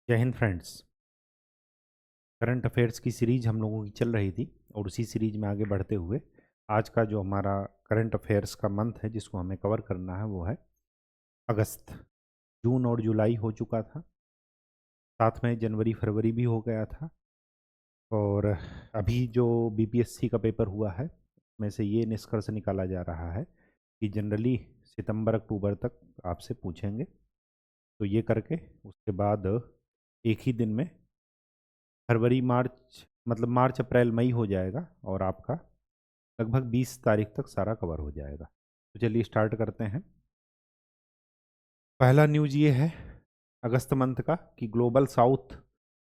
जय Hind friends. Current affairs की series हम लोगों की चल रही थी और उसी सीरीज में आगे बढ़ते हुए आज का जो हमारा करंट अफेयर्स का मंथ है जिसको हमें कवर करना है वो है अगस्त। जून और जुलाई हो चुका था, साथ में जनवरी फरवरी भी हो गया था। और अभी जो बीपीएससी का पेपर हुआ है उसमें से ये निष्कर्ष निकाला जा रहा है कि जनरली सितंबर अक्टूबर तक आपसे पूछेंगे। तो ये करके उसके बाद एक ही दिन में फरवरी मार्च मतलब मार्च अप्रैल मई हो जाएगा और आपका लगभग 20 तारीख तक सारा कवर हो जाएगा। तो चलिए स्टार्ट करते हैं। पहला न्यूज़ ये है अगस्त मंथ का कि ग्लोबल साउथ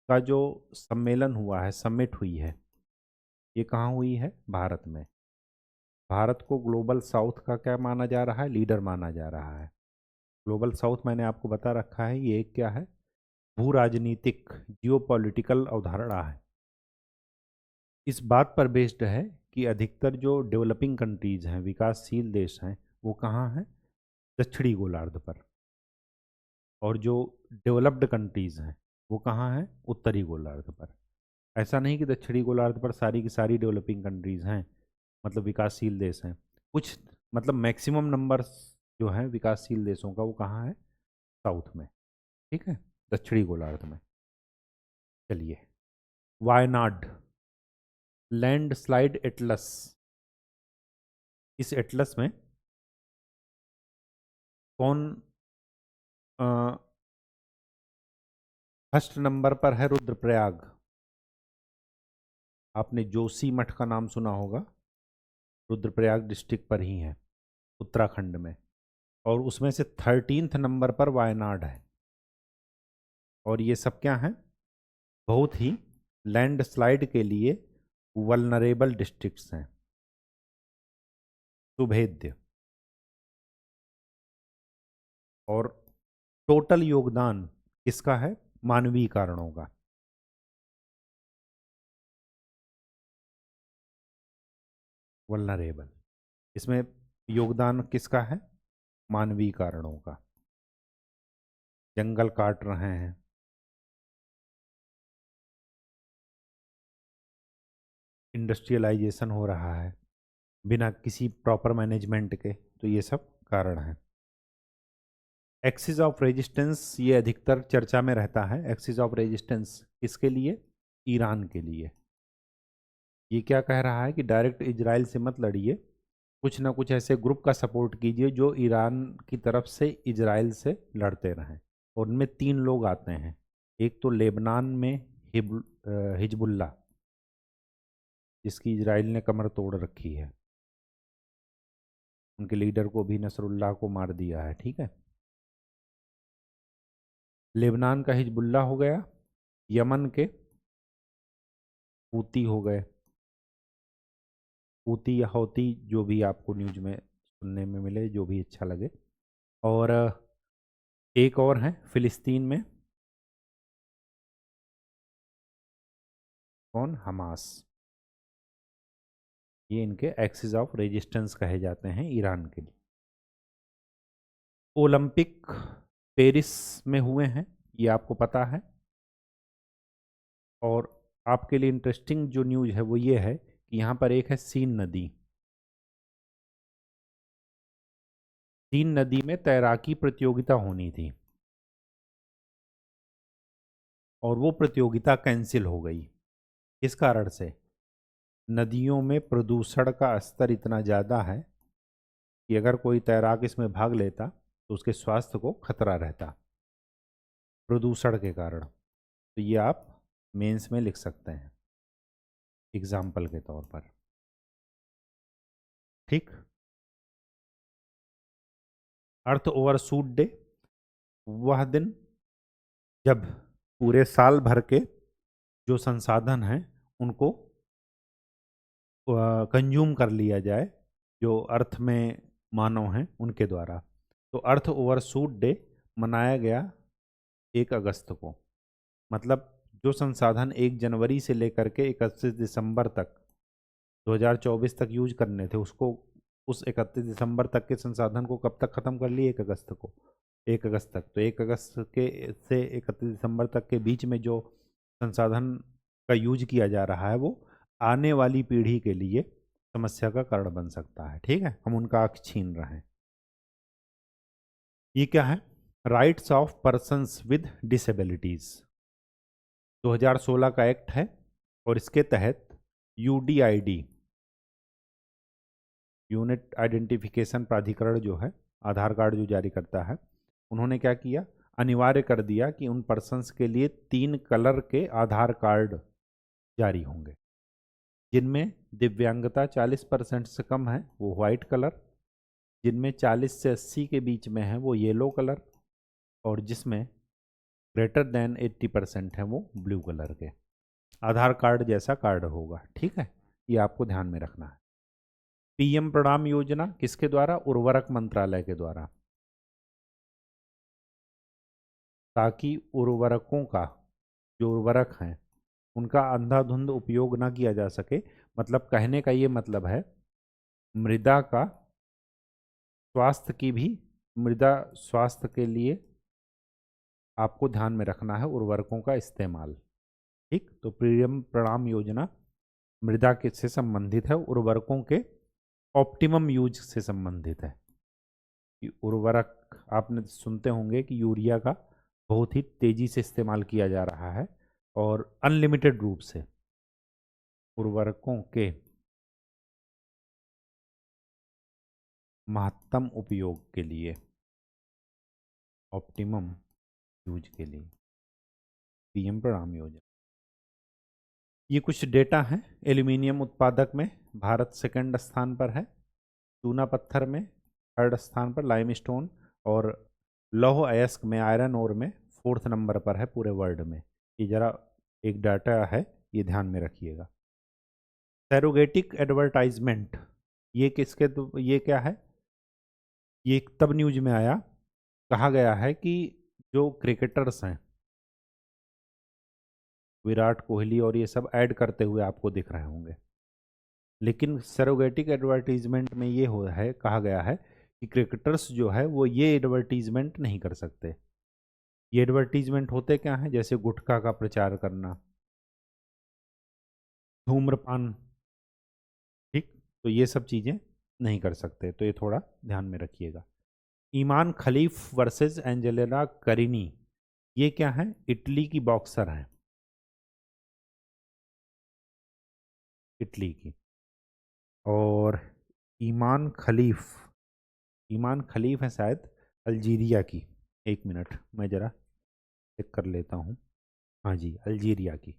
का जो सम्मेलन हुआ है, समिट हुई है, ये कहाँ हुई है? भारत में। भारत को ग्लोबल साउथ का क्या माना जा रहा है? लीडर माना जा रहा है। ग्लोबल साउथ मैंने आपको बता रखा है ये एक क्या है? भू राजनीतिक जियोपॉलिटिकल अवधारणा है। इस बात पर बेस्ड है कि अधिकतर जो डेवलपिंग कंट्रीज हैं, विकासशील देश हैं, वो कहाँ हैं? दक्षिणी गोलार्ध पर। और जो डेवलप्ड कंट्रीज हैं वो कहाँ हैं? उत्तरी गोलार्ध पर। ऐसा नहीं कि दक्षिणी गोलार्ध पर सारी की सारी डेवलपिंग कंट्रीज हैं, मतलब विकासशील देश हैं। कुछ मतलब मैक्सिमम नंबर्स जो हैं विकासशील देशों का वो कहाँ है? साउथ में। ठीक है, दक्षिणी गोलार्ध में। चलिए, वायनाड लैंडस्लाइड एटलस। इस एटलस में कौन फर्स्ट नंबर पर है? रुद्रप्रयाग। आपने जोशी मठ का नाम सुना होगा, रुद्रप्रयाग डिस्ट्रिक्ट पर ही है, उत्तराखंड में। और उसमें से 13th नंबर पर वायनाड है। और ये सब क्या हैं? बहुत ही लैंडस्लाइड के लिए वल्नरेबल डिस्ट्रिक्ट्स हैं। सुभेद्य। और टोटल योगदान किसका है? मानवीय कारणों का। वल्नरेबल, इसमें योगदान किसका है? मानवीय कारणों का। जंगल काट रहे हैं, इंडस्ट्रियलाइजेशन हो रहा है बिना किसी प्रॉपर मैनेजमेंट के, तो ये सब कारण हैं। एक्सिस ऑफ रेजिस्टेंस ये अधिकतर चर्चा में रहता है। एक्सिस ऑफ रेजिस्टेंस किसके लिए? ईरान के लिए। ये क्या कह रहा है कि डायरेक्ट इजराइल से मत लड़िए, कुछ ना कुछ ऐसे ग्रुप का सपोर्ट कीजिए जो ईरान की तरफ से इजराइल से लड़ते रहें। और उनमें 3 लोग आते हैं। एक तो लेबनान में हिजबुल्ला, जिसकी इजराइल ने कमर तोड़ रखी है, उनके लीडर को भी, नसरुल्लाह को मार दिया है। ठीक है, लेबनान का हिजबुल्ला हो गया, यमन के हूती हो गए, हूती या हौती, जो भी आपको न्यूज में सुनने में मिले, जो भी अच्छा लगे। और एक और है फिलिस्तीन में, कौन? हमास। ये इनके एक्सिस ऑफ रेजिस्टेंस कहे जाते हैं ईरान के लिए। ओलंपिक पेरिस में हुए हैं, ये आपको पता है। और आपके लिए इंटरेस्टिंग जो न्यूज है वो ये है कि यहाँ पर एक है सीन नदी। सीन नदी में तैराकी प्रतियोगिता होनी थी और वो प्रतियोगिता कैंसिल हो गई। किस कारण से? नदियों में प्रदूषण का स्तर इतना ज़्यादा है कि अगर कोई तैराक इसमें भाग लेता तो उसके स्वास्थ्य को खतरा रहता, प्रदूषण के कारण। तो ये आप मेंस में लिख सकते हैं एग्जाम्पल के तौर पर। ठीक। अर्थ ओवरशूट डे, वह दिन जब पूरे साल भर के जो संसाधन हैं उनको कंज्यूम कर लिया जाए, जो अर्थ में मानव हैं उनके द्वारा। तो अर्थ ओवरशूट डे मनाया गया 1 अगस्त को। मतलब जो संसाधन 1 जनवरी से लेकर के 31 दिसंबर तक 2024 तक यूज करने थे, उसको उस 31 दिसंबर तक के संसाधन को कब तक ख़त्म कर लिए? 1 अगस्त को। 1 अगस्त तक। तो 1 अगस्त के से 31 दिसंबर तक के बीच में जो संसाधन का यूज किया जा रहा है वो आने वाली पीढ़ी के लिए समस्या का कारण बन सकता है। ठीक है, हम उनका हक छीन रहे हैं। ये क्या है? Rights of persons with disabilities 2016 का एक्ट है, और इसके तहत यूडीआईडी, यूनिट आइडेंटिफिकेशन प्राधिकरण जो है, आधार कार्ड जो जारी करता है, उन्होंने क्या किया, अनिवार्य कर दिया कि उन पर्सन्स के लिए 3 कलर के आधार कार्ड जारी होंगे, जिनमें दिव्यांगता 40% से कम है वो वाइट कलर, जिनमें 40 से 80 के बीच में है वो येलो कलर, और जिसमें ग्रेटर देन 80% है वो ब्लू कलर के। आधार कार्ड जैसा कार्ड होगा। ठीक है, ये आपको ध्यान में रखना है। पीएम प्रणाम योजना किसके द्वारा? उर्वरक मंत्रालय के द्वारा, ताकि उर्वरकों का, जो उर्वरक हैं उनका अंधाधुंध उपयोग ना किया जा सके। मतलब कहने का ये मतलब है, मृदा का स्वास्थ्य की भी, मृदा स्वास्थ्य के लिए आपको ध्यान में रखना है उर्वरकों का इस्तेमाल। ठीक, तो पीएम प्रणाम योजना मृदा के से संबंधित है, उर्वरकों के ऑप्टिमम यूज से संबंधित है। कि उर्वरक आपने सुनते होंगे कि यूरिया का बहुत ही तेजी से इस्तेमाल किया जा रहा है, और अनलिमिटेड रूप से उर्वरकों के महत्तम उपयोग के लिए, ऑप्टिमम यूज के लिए पीएम प्रणाम योजना। ये कुछ डेटा हैं। एल्यूमिनियम उत्पादक में भारत सेकंड स्थान पर है, चूना पत्थर में थर्ड स्थान पर, लाइमस्टोन और लौह अयस्क में, आयरन ओर में 4th नंबर पर है पूरे वर्ल्ड में। ये जरा एक डाटा है, ये ध्यान में रखिएगा। सैरोगेटिक एडवर्टाइजमेंट, ये किसके, ये क्या है? ये तब न्यूज में आया, कहा गया है कि जो क्रिकेटर्स हैं, विराट कोहली और ये सब ऐड करते हुए आपको दिख रहे होंगे, लेकिन सैरोगेटिक एडवर्टीजमेंट में ये हो है, कहा गया है कि क्रिकेटर्स जो है वो ये एडवर्टीजमेंट नहीं कर सकते। ये एडवर्टीजमेंट होते क्या हैं? जैसे गुटखा का प्रचार करना, धूम्रपान, ठीक, तो ये सब चीज़ें नहीं कर सकते। तो ये थोड़ा ध्यान में रखिएगा। ईमान खलीफ वर्सेस एंजेलिना करिनी, ये क्या है? इटली की बॉक्सर हैं, इटली की। और ईमान खलीफ, ईमान खलीफ है शायद अल्जीरिया की। 1 मिनट, मैं ज़रा चेक कर लेता हूँ। हाँ जी, अल्जीरिया की।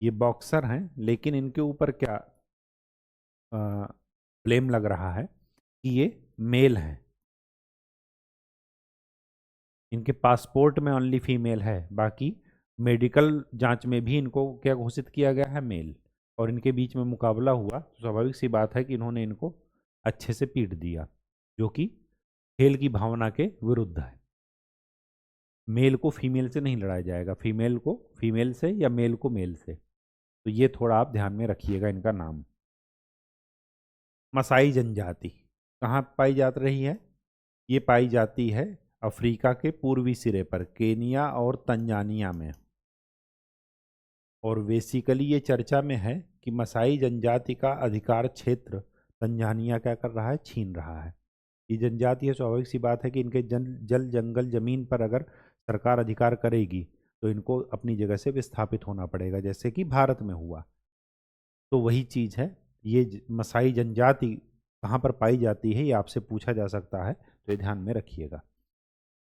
ये बॉक्सर हैं, लेकिन इनके ऊपर क्या ब्लेम लग रहा है कि ये मेल हैं। इनके पासपोर्ट में ओनली फीमेल है, बाकी मेडिकल जांच में भी इनको क्या घोषित किया गया है? मेल। और इनके बीच में मुकाबला हुआ तो स्वाभाविक सी बात है कि इन्होंने इनको अच्छे से पीट दिया, जो कि खेल की भावना के विरुद्ध है। मेल को फीमेल से नहीं लड़ाया जाएगा, फीमेल को फीमेल से या मेल को मेल से। तो ये थोड़ा आप ध्यान में रखिएगा इनका नाम। मसाई जनजाति कहाँ पाई जाती रही है? ये पाई जाती है अफ्रीका के पूर्वी सिरे पर, केनिया और तंजानिया में। और बेसिकली ये चर्चा में है कि मसाई जनजाति का अधिकार क्षेत्र तंजानिया क्या कर रहा है? छीन रहा है। ये जनजाति है, स्वाभाविक सी बात है कि इनके जल जंगल जमीन पर अगर सरकार अधिकार करेगी तो इनको अपनी जगह से विस्थापित होना पड़ेगा, जैसे कि भारत में हुआ। तो वही चीज़ है। ये मसाई जनजाति कहाँ पर पाई जाती है, ये आपसे पूछा जा सकता है, तो ये ध्यान में रखिएगा।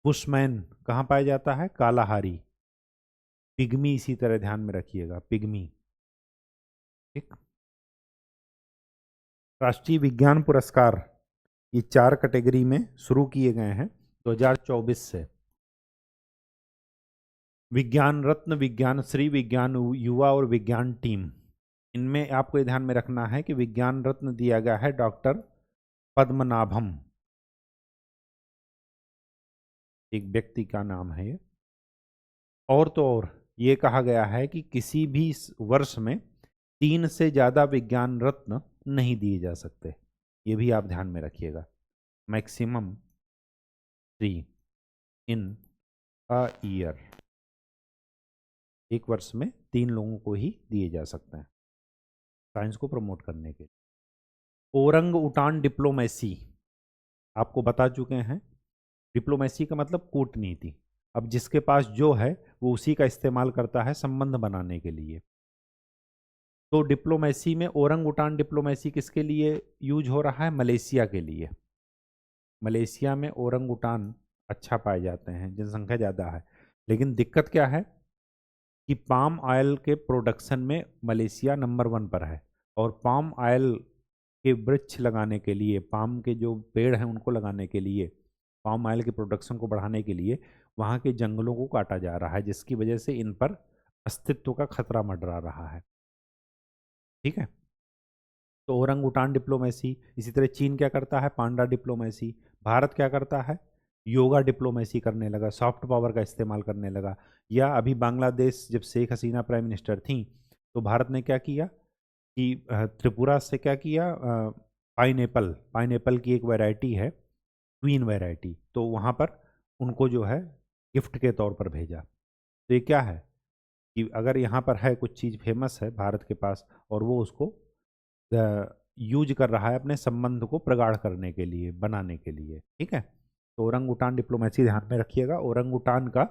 बुशमैन कहाँ पाया जाता है? कालाहारी। पिग्मी इसी तरह ध्यान में रखिएगा, पिग्मी। ठीक। राष्ट्रीय विज्ञान पुरस्कार ये 4 कैटेगरी में शुरू किए गए हैं 2024 से। विज्ञान रत्न, विज्ञान श्री, विज्ञान युवा और विज्ञान टीम। इनमें आपको ये ध्यान में रखना है कि विज्ञान रत्न दिया गया है डॉक्टर पद्मनाभम, एक व्यक्ति का नाम है ये। और तो और ये कहा गया है कि किसी भी वर्ष में 3 से ज़्यादा विज्ञान रत्न नहीं दिए जा सकते। ये भी आप ध्यान में रखिएगा। मैक्सिमम 3 इन अ ईयर, एक वर्ष में 3 लोगों को ही दिए जा सकते हैं साइंस को प्रमोट करने के। ओरंग उटान डिप्लोमेसी आपको बता चुके हैं। डिप्लोमेसी का मतलब कूटनीति। अब जिसके पास जो है वो उसी का इस्तेमाल करता है संबंध बनाने के लिए। तो डिप्लोमेसी में ओरंग उटान डिप्लोमेसी किसके लिए यूज हो रहा है? मलेशिया के लिए। मलेशिया में ओरंग उटान अच्छा पाए जाते हैं, जनसंख्या ज़्यादा है। लेकिन दिक्कत क्या है कि पाम ऑयल के प्रोडक्शन में मलेशिया नंबर 1 पर है। और पाम ऑयल के वृक्ष लगाने के लिए, पाम के जो पेड़ हैं उनको लगाने के लिए, पाम ऑयल के प्रोडक्शन को बढ़ाने के लिए वहाँ के जंगलों को काटा जा रहा है, जिसकी वजह से इन पर अस्तित्व का खतरा मंडरा रहा है। ठीक है, तो ओरंग उटान डिप्लोमेसी। इसी तरह चीन क्या करता है? पांडा डिप्लोमेसी। भारत क्या करता है? योगा डिप्लोमेसी करने लगा, सॉफ्ट पावर का इस्तेमाल करने लगा। या अभी बांग्लादेश जब शेख हसीना प्राइम मिनिस्टर थी तो भारत ने क्या किया कि त्रिपुरा से क्या किया, पाइनएप्पल, पाइनएप्पल की एक वैरायटी है क्वीन वैरायटी, तो वहाँ पर उनको जो है गिफ्ट के तौर पर भेजा। तो ये क्या है कि अगर यहाँ पर है कुछ चीज़ फेमस है भारत के पास और वो उसको यूज कर रहा है अपने संबंध को प्रगाढ़ करने के लिए, बनाने के लिए। ठीक है, तो ओरंग उटान डिप्लोमेसी ध्यान में रखिएगा। ओरंग उटान का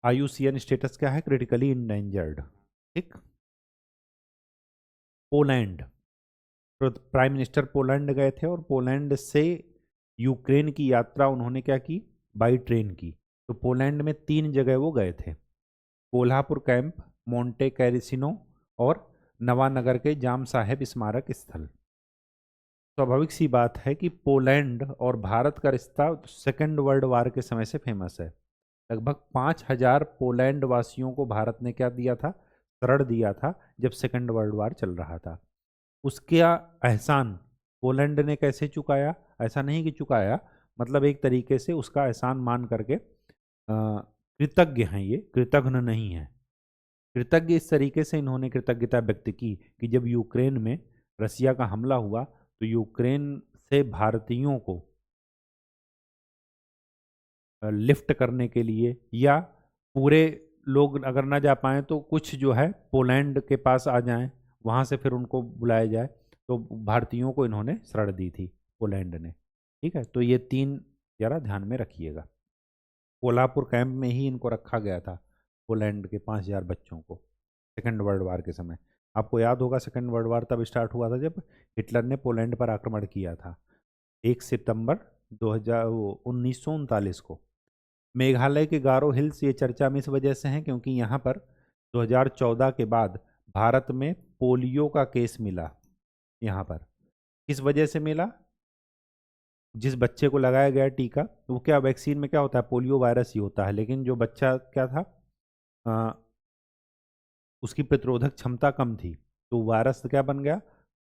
IUCN स्टेटस क्या है? Critically endangered. ठीक। पोलैंड, तो प्राइम मिनिस्टर पोलैंड गए थे और पोलैंड से यूक्रेन की यात्रा उन्होंने क्या की? बाई ट्रेन की। तो पोलैंड में 3 जगह वो गए थे, कोल्हापुर कैंप, मोंटे कैरिसिनो और नवानगर के जाम साहेब स्मारक स्थल। स्वाभाविक सी बात है कि पोलैंड और भारत का रिश्ता सेकेंड वर्ल्ड वार के समय से फेमस है। लगभग 5,000 पोलैंड वासियों को भारत ने क्या दिया था? शरण दिया था जब सेकेंड वर्ल्ड वार चल रहा था। उसका एहसान पोलैंड ने कैसे चुकाया? ऐसा नहीं कि चुकाया, मतलब एक तरीके से उसका एहसान मान करके कृतज्ञ हैं, ये कृतघ्न नहीं है। कृतज्ञ इस तरीके से इन्होंने कृतज्ञता व्यक्त की कि जब यूक्रेन में रसिया का हमला हुआ तो यूक्रेन से भारतीयों को लिफ्ट करने के लिए, या पूरे लोग अगर ना जा पाएँ तो कुछ जो है पोलैंड के पास आ जाएं, वहाँ से फिर उनको बुलाया जाए, तो भारतीयों को इन्होंने शरण दी थी पोलैंड ने। ठीक है, तो ये 3 ज़रा ध्यान में रखिएगा। कोल्हापुर कैंप में ही इनको रखा गया था, पोलैंड के 5,000 बच्चों को, सेकेंड वर्ल्ड वार के समय। आपको याद होगा सेकेंड वर्ल्ड वार तब स्टार्ट हुआ था जब हिटलर ने पोलैंड पर आक्रमण किया था 1 सितंबर 1939 को। मेघालय के गारो हिल्स ये चर्चा में इस वजह से हैं क्योंकि यहाँ पर 2014 के बाद भारत में पोलियो का केस मिला। यहाँ पर किस वजह से मिला? जिस बच्चे को लगाया गया टीका, वो क्या वैक्सीन में क्या होता है? पोलियो वायरस ही होता है, लेकिन जो बच्चा क्या था, आ, उसकी प्रतिरोधक क्षमता कम थी, तो वायरस क्या बन गया?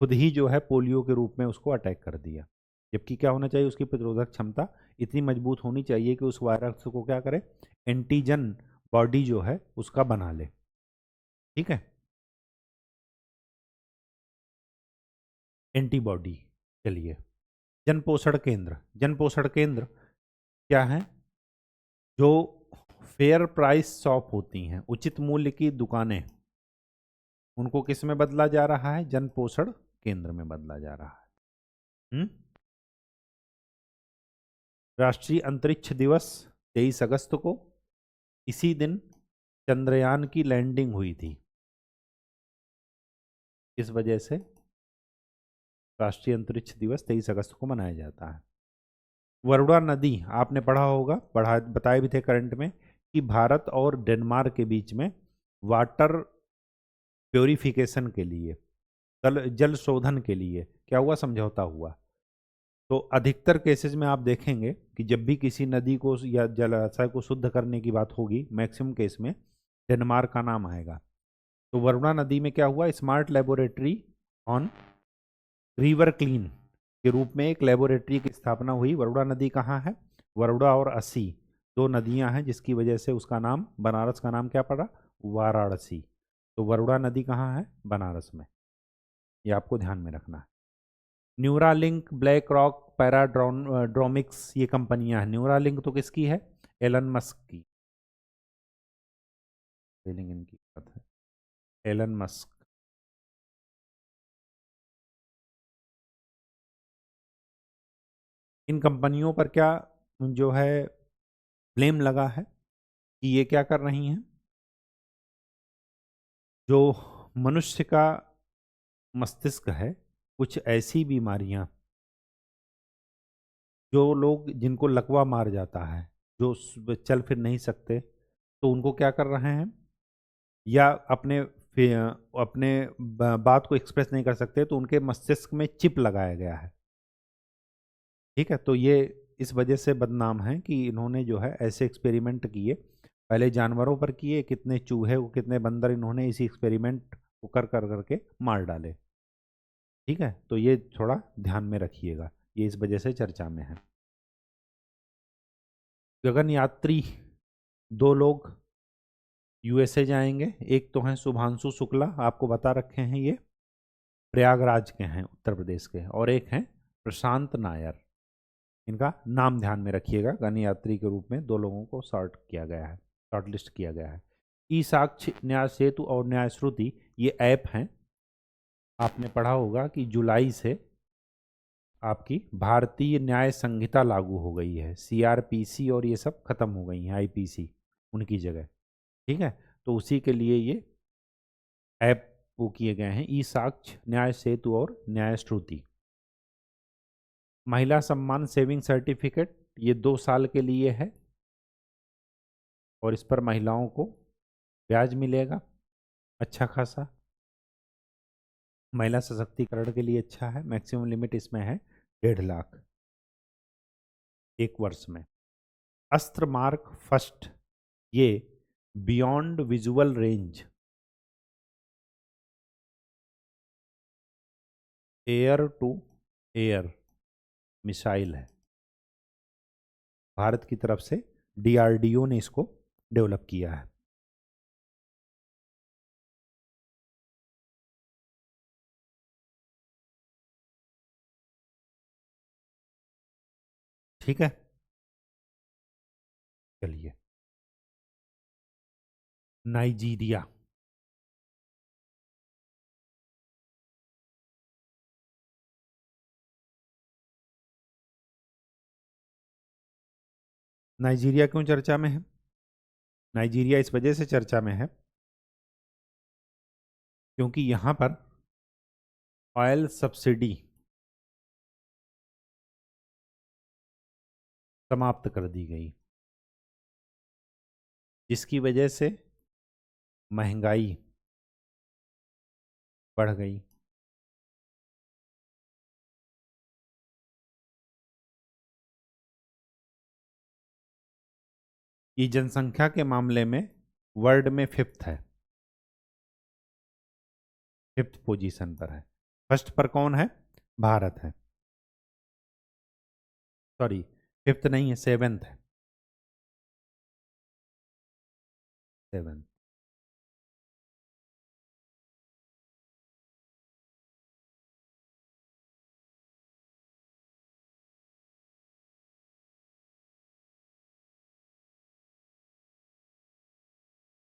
खुद ही जो है पोलियो के रूप में उसको अटैक कर दिया। जबकि क्या होना चाहिए? उसकी प्रतिरोधक क्षमता इतनी मजबूत होनी चाहिए कि उस वायरस को क्या करे? एंटीजन बॉडी जो है उसका बना ले। ठीक है, एंटीबॉडी। चलिए, जन पोषण केंद्र। जन पोषण केंद्र क्या है? जो फेयर प्राइस शॉप होती हैं, उचित मूल्य की दुकानें, उनको किस में बदला जा रहा है? जन पोषण केंद्र में बदला जा रहा है। राष्ट्रीय अंतरिक्ष दिवस 23 अगस्त को, इसी दिन चंद्रयान की लैंडिंग हुई थी। इस वजह से राष्ट्रीय अंतरिक्ष दिवस 23 अगस्त को मनाया जाता है। वरुणा नदी आपने पढ़ा होगा, बताए भी थे करंट में कि भारत और डेनमार्क के बीच में वाटर प्योरिफिकेशन के लिए, जल शोधन के लिए क्या हुआ? समझौता हुआ। तो अधिकतर केसेस में आप देखेंगे कि जब भी किसी नदी को या जलाशय को शुद्ध करने की बात होगी, मैक्सिमम केस में डेनमार्क का नाम आएगा। तो वरुणा नदी में क्या हुआ? Smart laboratory on river clean के रूप में एक लेबोरेटरी की स्थापना हुई। वरुणा नदी कहाँ है? वरुणा और अस्सी 2 नदियां हैं, जिसकी वजह से उसका नाम, बनारस का नाम क्या पड़ा? वाराणसी। तो वरुणा नदी कहाँ है? बनारस में। ये आपको ध्यान में रखना है। न्यूरालिंक, ब्लैक रॉक, पैराड्रोमिक्स, ये कंपनियां हैं। न्यूरालिंक तो किसकी है? एलन मस्क की। डीलिंग इनकी बात है, एलन मस्क। इन कंपनियों पर क्या जो है ब्लेम लगा है कि ये क्या कर रही हैं, जो मनुष्य का मस्तिष्क है, कुछ ऐसी बीमारियां, जो लोग जिनको लकवा मार जाता है, जो चल फिर नहीं सकते, तो उनको क्या कर रहे हैं, या अपने बात को एक्सप्रेस नहीं कर सकते, तो उनके मस्तिष्क में चिप लगाया गया है। ठीक है, तो ये इस वजह से बदनाम है कि इन्होंने जो है ऐसे एक्सपेरिमेंट किए, पहले जानवरों पर किए, कितने चूहे को, कितने बंदर इन्होंने इसी एक्सपेरिमेंट को कर कर करके मार डाले। ठीक है, तो ये थोड़ा ध्यान में रखिएगा, ये इस वजह से चर्चा में है। गगनयात्री 2 लोग यूएसए जाएंगे। एक तो हैं शुभांशु शुक्ला, आपको बता रखे हैं, ये प्रयागराज के हैं, उत्तर प्रदेश के। और एक हैं प्रशांत नायर, इनका नाम ध्यान में रखिएगा। गगनयात्री के रूप में 2 लोगों को शॉर्ट किया गया है, शॉर्ट लिस्ट किया गया है। ई साक्ष्य, न्याय सेतु और न्याय श्रुति ये ऐप हैं। आपने पढ़ा होगा कि जुलाई से आपकी भारतीय न्याय संहिता लागू हो गई है। सीआरपीसी और ये सब खत्म हो गई हैं, आईपीसी उनकी जगह। ठीक है, तो उसी के लिए ये ऐप वो किए गए हैं, ई साक्ष्य, न्याय सेतु और न्याय श्रुति। महिला सम्मान सेविंग सर्टिफिकेट, ये 2 साल के लिए है, और इस पर महिलाओं को ब्याज मिलेगा अच्छा खासा। महिला सशक्तिकरण के लिए अच्छा है। मैक्सिमम लिमिट इसमें है 1.5 लाख 1 वर्ष में। अस्त्र मार्क फर्स्ट, ये beyond visual range air to air missile है, भारत की तरफ से डीआरडीओ ने इसको डेवलप किया है। ठीक है, चलिए। नाइजीरिया, नाइजीरिया क्यों चर्चा में है? नाइजीरिया इस वजह से चर्चा में है क्योंकि यहां पर ऑयल सब्सिडी समाप्त कर दी गई, जिसकी वजह से महंगाई बढ़ गई। ये जनसंख्या के मामले में वर्ल्ड में 5th है, 5th पोजीशन पर है। फर्स्ट पर कौन है? भारत है। सॉरी, 5th नहीं है, 7th है, 7th।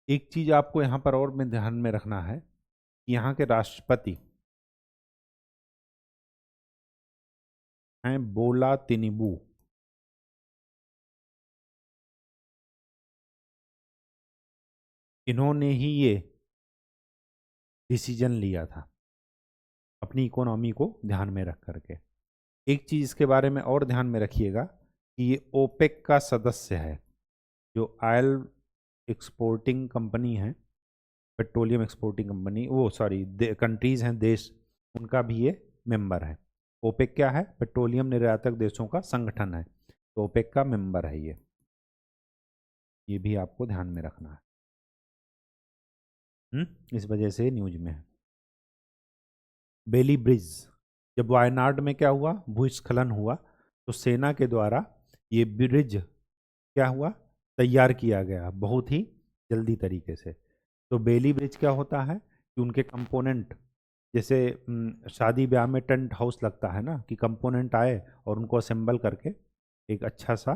एक चीज आपको यहाँ पर और में ध्यान में रखना है कि यहाँ के राष्ट्रपति हैं बोला तिनुबू। इन्होंने ही ये डिसीजन लिया था अपनी इकोनॉमी को ध्यान में रख करके। एक चीज इसके बारे में और ध्यान में रखिएगा कि ये ओपेक का सदस्य है, जो ऑयल एक्सपोर्टिंग कंपनी है, पेट्रोलियम एक्सपोर्टिंग कंपनी, वो सॉरी कंट्रीज हैं, देश, उनका भी ये मेंबर है। ओपेक क्या है? पेट्रोलियम निर्यातक देशों का संगठन है, तो ओपेक का मेंबर है ये भी आपको ध्यान में रखना है। इस वजह से न्यूज में है। बेली ब्रिज, जब वायनाड में क्या हुआ, भूस्खलन हुआ, तो सेना के द्वारा ये ब्रिज क्या हुआ, तैयार किया गया बहुत ही जल्दी तरीके से। तो बेली ब्रिज क्या होता है कि उनके कंपोनेंट जैसे शादी ब्याह में टेंट हाउस लगता है ना, कि कंपोनेंट आए और उनको असेंबल करके एक अच्छा सा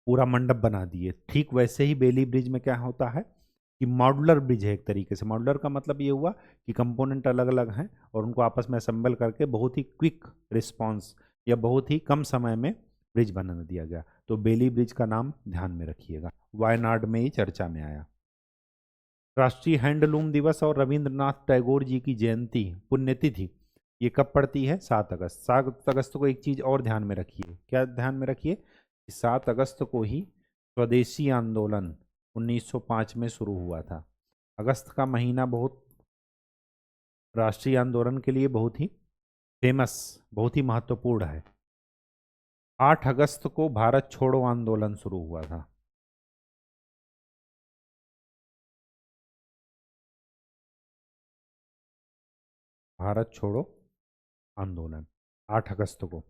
पूरा मंडप बना दिए। ठीक वैसे ही बेली ब्रिज में क्या होता है कि मॉड्यूलर ब्रिज है एक तरीके से। मॉड्यूलर का मतलब ये हुआ कि कंपोनेंट अलग अलग हैं और उनको आपस में असेंबल करके बहुत ही क्विक रिस्पांस या बहुत ही कम समय में ब्रिज बना दिया गया। तो बेली ब्रिज का नाम ध्यान में रखिएगा, वायनाड में ही चर्चा में आया। राष्ट्रीय हैंडलूम दिवस और रविंद्रनाथ टैगोर जी की जयंती पुण्यतिथि ये कब पड़ती है? 7 अगस्त। 7 अगस्त को एक चीज और ध्यान में रखिए। क्या ध्यान में रखिए? 7 अगस्त को ही स्वदेशी आंदोलन 1905 में शुरू हुआ था। अगस्त का महीना बहुत राष्ट्रीय आंदोलन के लिए बहुत ही फेमस, बहुत ही महत्वपूर्ण है। 8 अगस्त को भारत छोड़ो आंदोलन शुरू हुआ था। भारत छोड़ो आंदोलन 8 अगस्त को।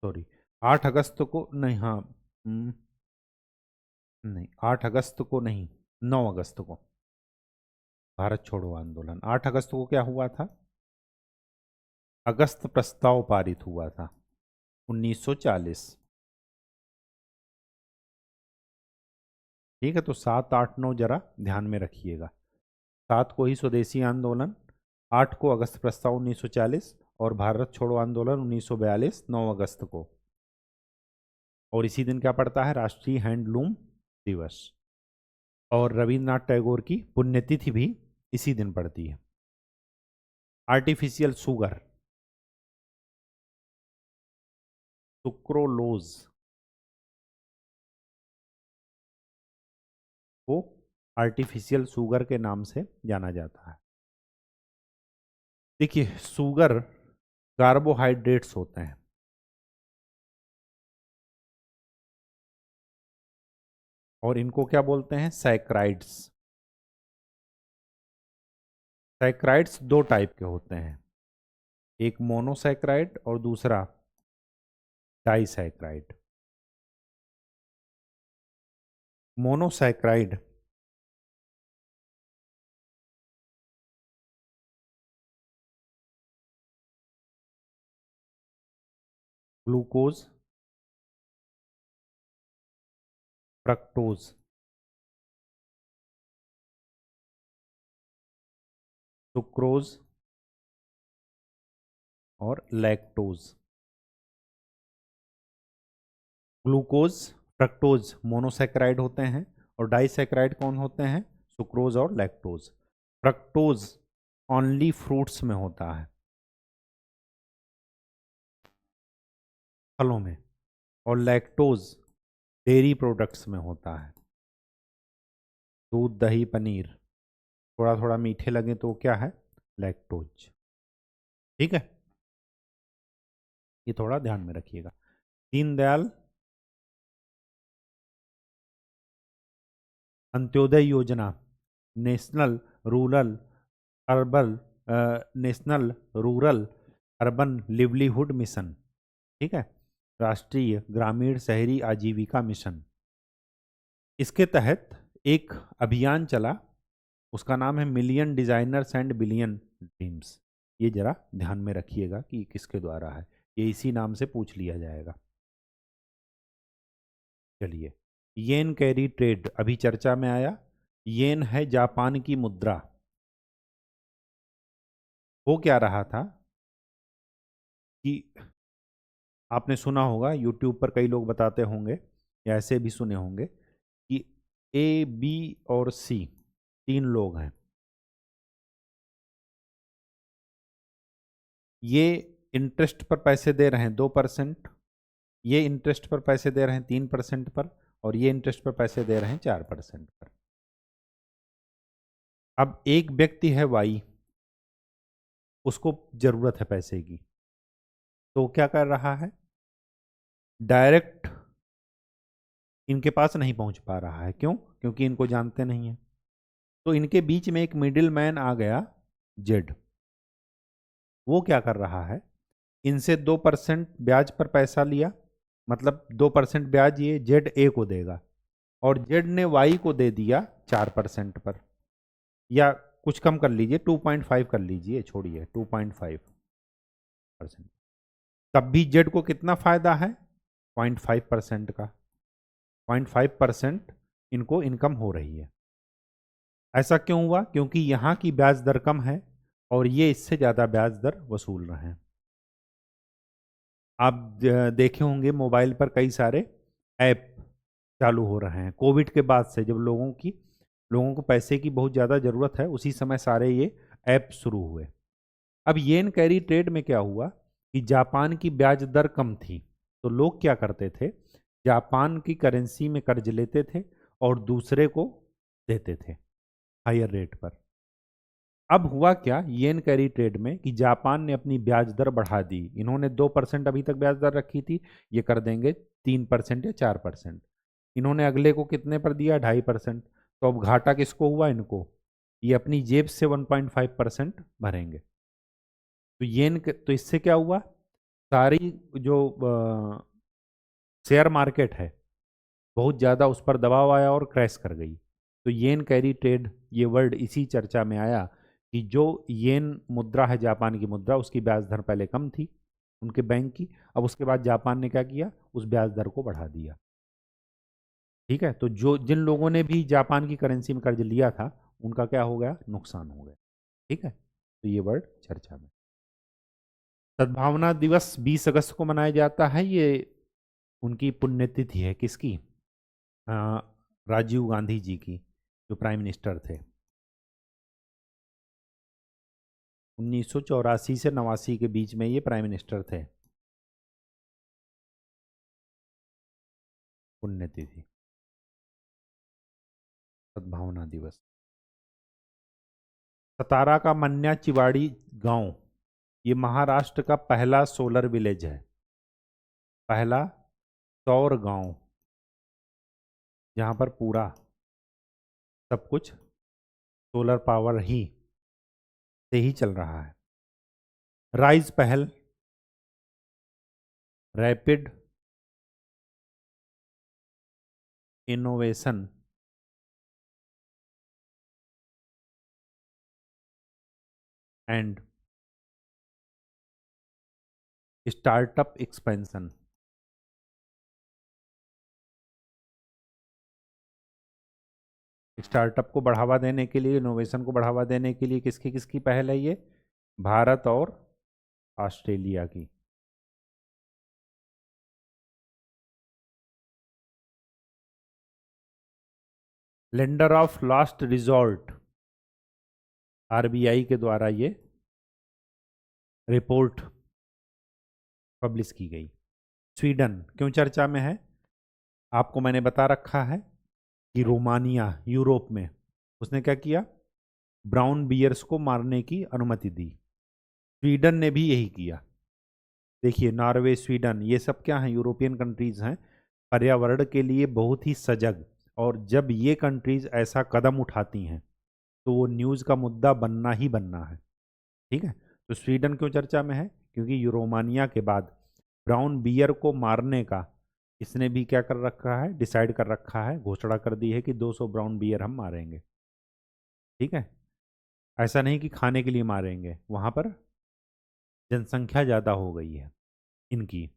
सॉरी, 8 अगस्त को नहीं, हाँ, नहीं 8 अगस्त को नहीं, 9 अगस्त को भारत छोड़ो आंदोलन। 8 अगस्त को क्या हुआ था? अगस्त प्रस्ताव पारित हुआ था 1940। ठीक है, तो 7, 8, 9 जरा ध्यान में रखिएगा। 7 को ही स्वदेशी आंदोलन, 8 को अगस्त प्रस्ताव 1940 और भारत छोड़ो आंदोलन 1942 9 अगस्त को। और इसी दिन क्या पड़ता है? राष्ट्रीय हैंडलूम दिवस। और रविन्द्रनाथ टैगोर की पुण्यतिथि भी इसी दिन पड़ती है। आर्टिफिशियल शुगर, सुक्रोलोज को आर्टिफिशियल शुगर के नाम से जाना जाता है। देखिए, शुगर कार्बोहाइड्रेट्स होते हैं, और इनको क्या बोलते हैं? सैकराइड्स। सैकराइड्स दो टाइप के होते हैं, एक मोनोसैकराइड और दूसरा disaccharide. Monosaccharide glucose, fructose, sucrose और लैक्टोज। ग्लूकोज, फ्रक्टोज मोनोसैकराइड होते हैं, और डाइसैकराइड कौन होते हैं? सुक्रोज और लैक्टोज। फ्रक्टोज ओनली फ्रूट्स में होता है, फलों में, और लैक्टोज डेयरी प्रोडक्ट्स में होता है। दूध, दही, पनीर थोड़ा थोड़ा मीठे लगे तो क्या है? लैक्टोज। ठीक है, ये थोड़ा ध्यान में रखिएगा। दीनदयाल अंत्योदय योजना, national rural urban national rural urban livelihood mission, ठीक है, राष्ट्रीय ग्रामीण शहरी आजीविका मिशन। इसके तहत एक अभियान चला, उसका नाम है million designers and billion dreams. ये जरा ध्यान में रखिएगा कि किसके द्वारा है, ये इसी नाम से पूछ लिया जाएगा। चलिए, येन कैरी ट्रेड अभी चर्चा में आया। येन है जापान की मुद्रा। हो क्या रहा था कि आपने सुना होगा, यूट्यूब पर कई लोग बताते होंगे या ऐसे भी सुने होंगे कि ए, बी और सी 3 लोग हैं, ये इंटरेस्ट पर पैसे दे रहे हैं 2%, ये इंटरेस्ट पर पैसे दे रहे हैं 3% पर, और ये इंटरेस्ट पर पैसे दे रहे हैं 4% पर। अब एक व्यक्ति है वाई, उसको जरूरत है पैसे की, तो क्या कर रहा है? डायरेक्ट इनके पास नहीं पहुंच पा रहा है। क्यों? क्योंकि इनको जानते नहीं है। तो इनके बीच में एक मिडिल मैन आ गया, जेड। वो क्या कर रहा है? इनसे 2% ब्याज पर पैसा लिया, मतलब 2% ब्याज ये जेड ए को देगा, और जेड ने वाई को दे दिया 4% पर, या कुछ कम कर लीजिए 2.5 कर लीजिए, छोड़िए 2.5%, तब भी जेड को कितना फायदा है? 0.5% का, 0.5% इनको इनकम हो रही है। ऐसा क्यों हुआ? क्योंकि यहाँ की ब्याज दर कम है और ये इससे ज़्यादा ब्याज दर वसूल रहे हैं। आप देखे होंगे मोबाइल पर कई सारे ऐप चालू हो रहे हैं कोविड के बाद से, जब लोगों को पैसे की बहुत ज़्यादा ज़रूरत है, उसी समय सारे ये ऐप शुरू हुए। अब येन कैरी ट्रेड में क्या हुआ कि जापान की ब्याज दर कम थी, तो लोग क्या करते थे, जापान की करेंसी में कर्ज लेते थे और दूसरे को देते थे हायर रेट पर। अब हुआ क्या येन कैरी ट्रेड में कि जापान ने अपनी ब्याज दर बढ़ा दी। इन्होंने 2% अभी तक ब्याज दर रखी थी, ये कर देंगे 3% या 4%। इन्होंने अगले को कितने पर दिया? 2.5%। तो अब घाटा किसको हुआ? इनको। ये अपनी जेब से 1.5% भरेंगे। तो इससे क्या हुआ, सारी जो शेयर मार्केट है बहुत ज़्यादा उस पर दबाव आया और क्रैश कर गई। तो येन कैरी ट्रेड ये वर्ड इसी चर्चा में आया कि जो येन मुद्रा है, जापान की मुद्रा, उसकी ब्याज दर पहले कम थी उनके बैंक की, अब उसके बाद जापान ने क्या किया, उस ब्याज दर को बढ़ा दिया। ठीक है, तो जिन लोगों ने भी जापान की करेंसी में कर्ज लिया था उनका क्या हो गया? नुकसान हो गया। ठीक है, तो ये वर्ड चर्चा में। सद्भावना दिवस 20 अगस्त को मनाया जाता है। ये उनकी पुण्यतिथि है, किसकी? अ, राजीव गांधी जी की, जो प्राइम मिनिस्टर थे। 1984 से 89 के बीच में ये प्राइम मिनिस्टर थे। पुण्यतिथि, सद्भावना दिवस। सतारा का मन्या चिवाड़ी गांव, ये महाराष्ट्र का पहला सोलर विलेज है, पहला सौर गांव, जहां पर पूरा सब कुछ सोलर पावर ही से ही चल रहा है। राइज पहल, rapid innovation and startup expansion. Startup को बढ़ावा देने के लिए, इनोवेशन को बढ़ावा देने के लिए किसकी किसकी पहल है ये? भारत और ऑस्ट्रेलिया की। Lender of last resort, RBI के द्वारा ये रिपोर्ट पब्लिश की गई। स्वीडन क्यों चर्चा में है? आपको मैंने बता रखा है कि रोमानिया यूरोप में उसने क्या किया, ब्राउन बियर्स को मारने की अनुमति दी। स्वीडन ने भी यही किया। देखिए, नॉर्वे, स्वीडन, ये सब क्या हैं? यूरोपियन कंट्रीज हैं, पर्यावरण के लिए बहुत ही सजग। और जब ये कंट्रीज ऐसा कदम उठाती हैं तो वो न्यूज़ का मुद्दा बनना ही बनना है। ठीक है, तो स्वीडन क्यों चर्चा में है? क्योंकि रोमानिया के बाद ब्राउन बियर को मारने का इसने भी क्या कर रखा है, डिसाइड कर रखा है, घोषणा कर दी है कि 200 ब्राउन बियर हम मारेंगे। ठीक है, ऐसा नहीं कि खाने के लिए मारेंगे, वहाँ पर जनसंख्या ज़्यादा हो गई है इनकी,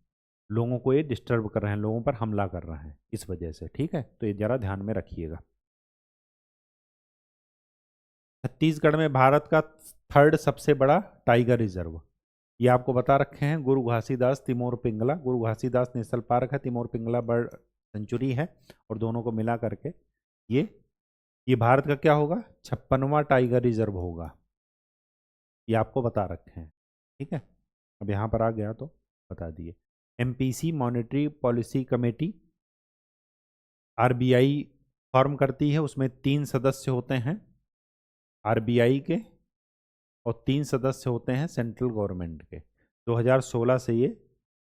लोगों को ये डिस्टर्ब कर रहे हैं, लोगों पर हमला कर रहे हैं इस वजह से। ठीक है, तो ये ज़रा ध्यान में रखिएगा। छत्तीसगढ़ में भारत का थर्ड सबसे बड़ा टाइगर रिजर्व, ये आपको बता रखे हैं, गुरु घासीदास तिमोर पिंगला। गुरु घासीदास नेशनल पार्क है, तिमोर पिंगला बर्ड सेंचुरी है, और दोनों को मिला करके ये ये भारत का क्या होगा? 56वां टाइगर रिजर्व होगा, ये आपको बता रखे हैं। ठीक है, अब यहाँ पर आ गया तो बता दिए। MPC monetary policy committee RBI form करती है, उसमें 3 सदस्य होते हैं आरबीआई के, और 3 सदस्य होते हैं सेंट्रल गवर्नमेंट के। 2016 से ये,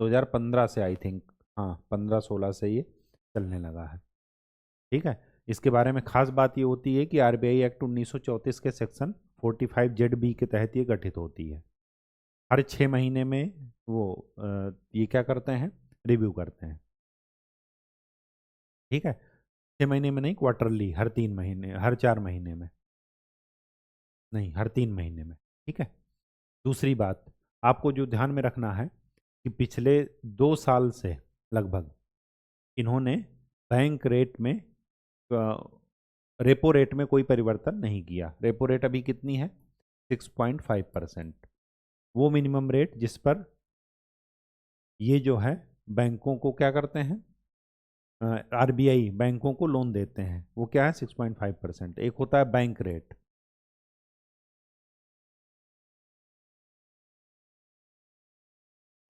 2015 से आई थिंक, हाँ 15-16 से ये चलने लगा है। ठीक है, इसके बारे में खास बात ये होती है कि आरबीआई एक्ट 1934 के सेक्शन 45 जेड बी के तहत ये गठित होती है। हर 6 महीने में वो ये क्या करते हैं, रिव्यू करते हैं। ठीक है, 6 महीने में नहीं, क्वार्टरली, हर 3 महीने, हर 4 महीने में, नहीं हर 3 महीने में। ठीक है। दूसरी बात आपको जो ध्यान में रखना है कि पिछले 2 साल से लगभग इन्होंने बैंक रेट में, रेपो रेट में कोई परिवर्तन नहीं किया। रेपो रेट अभी कितनी है? 6.5%। वो मिनिमम रेट जिस पर ये जो है बैंकों को क्या करते हैं, आरबीआई बैंकों को लोन देते हैं, वो क्या है? 6.5%। एक होता है बैंक रेट।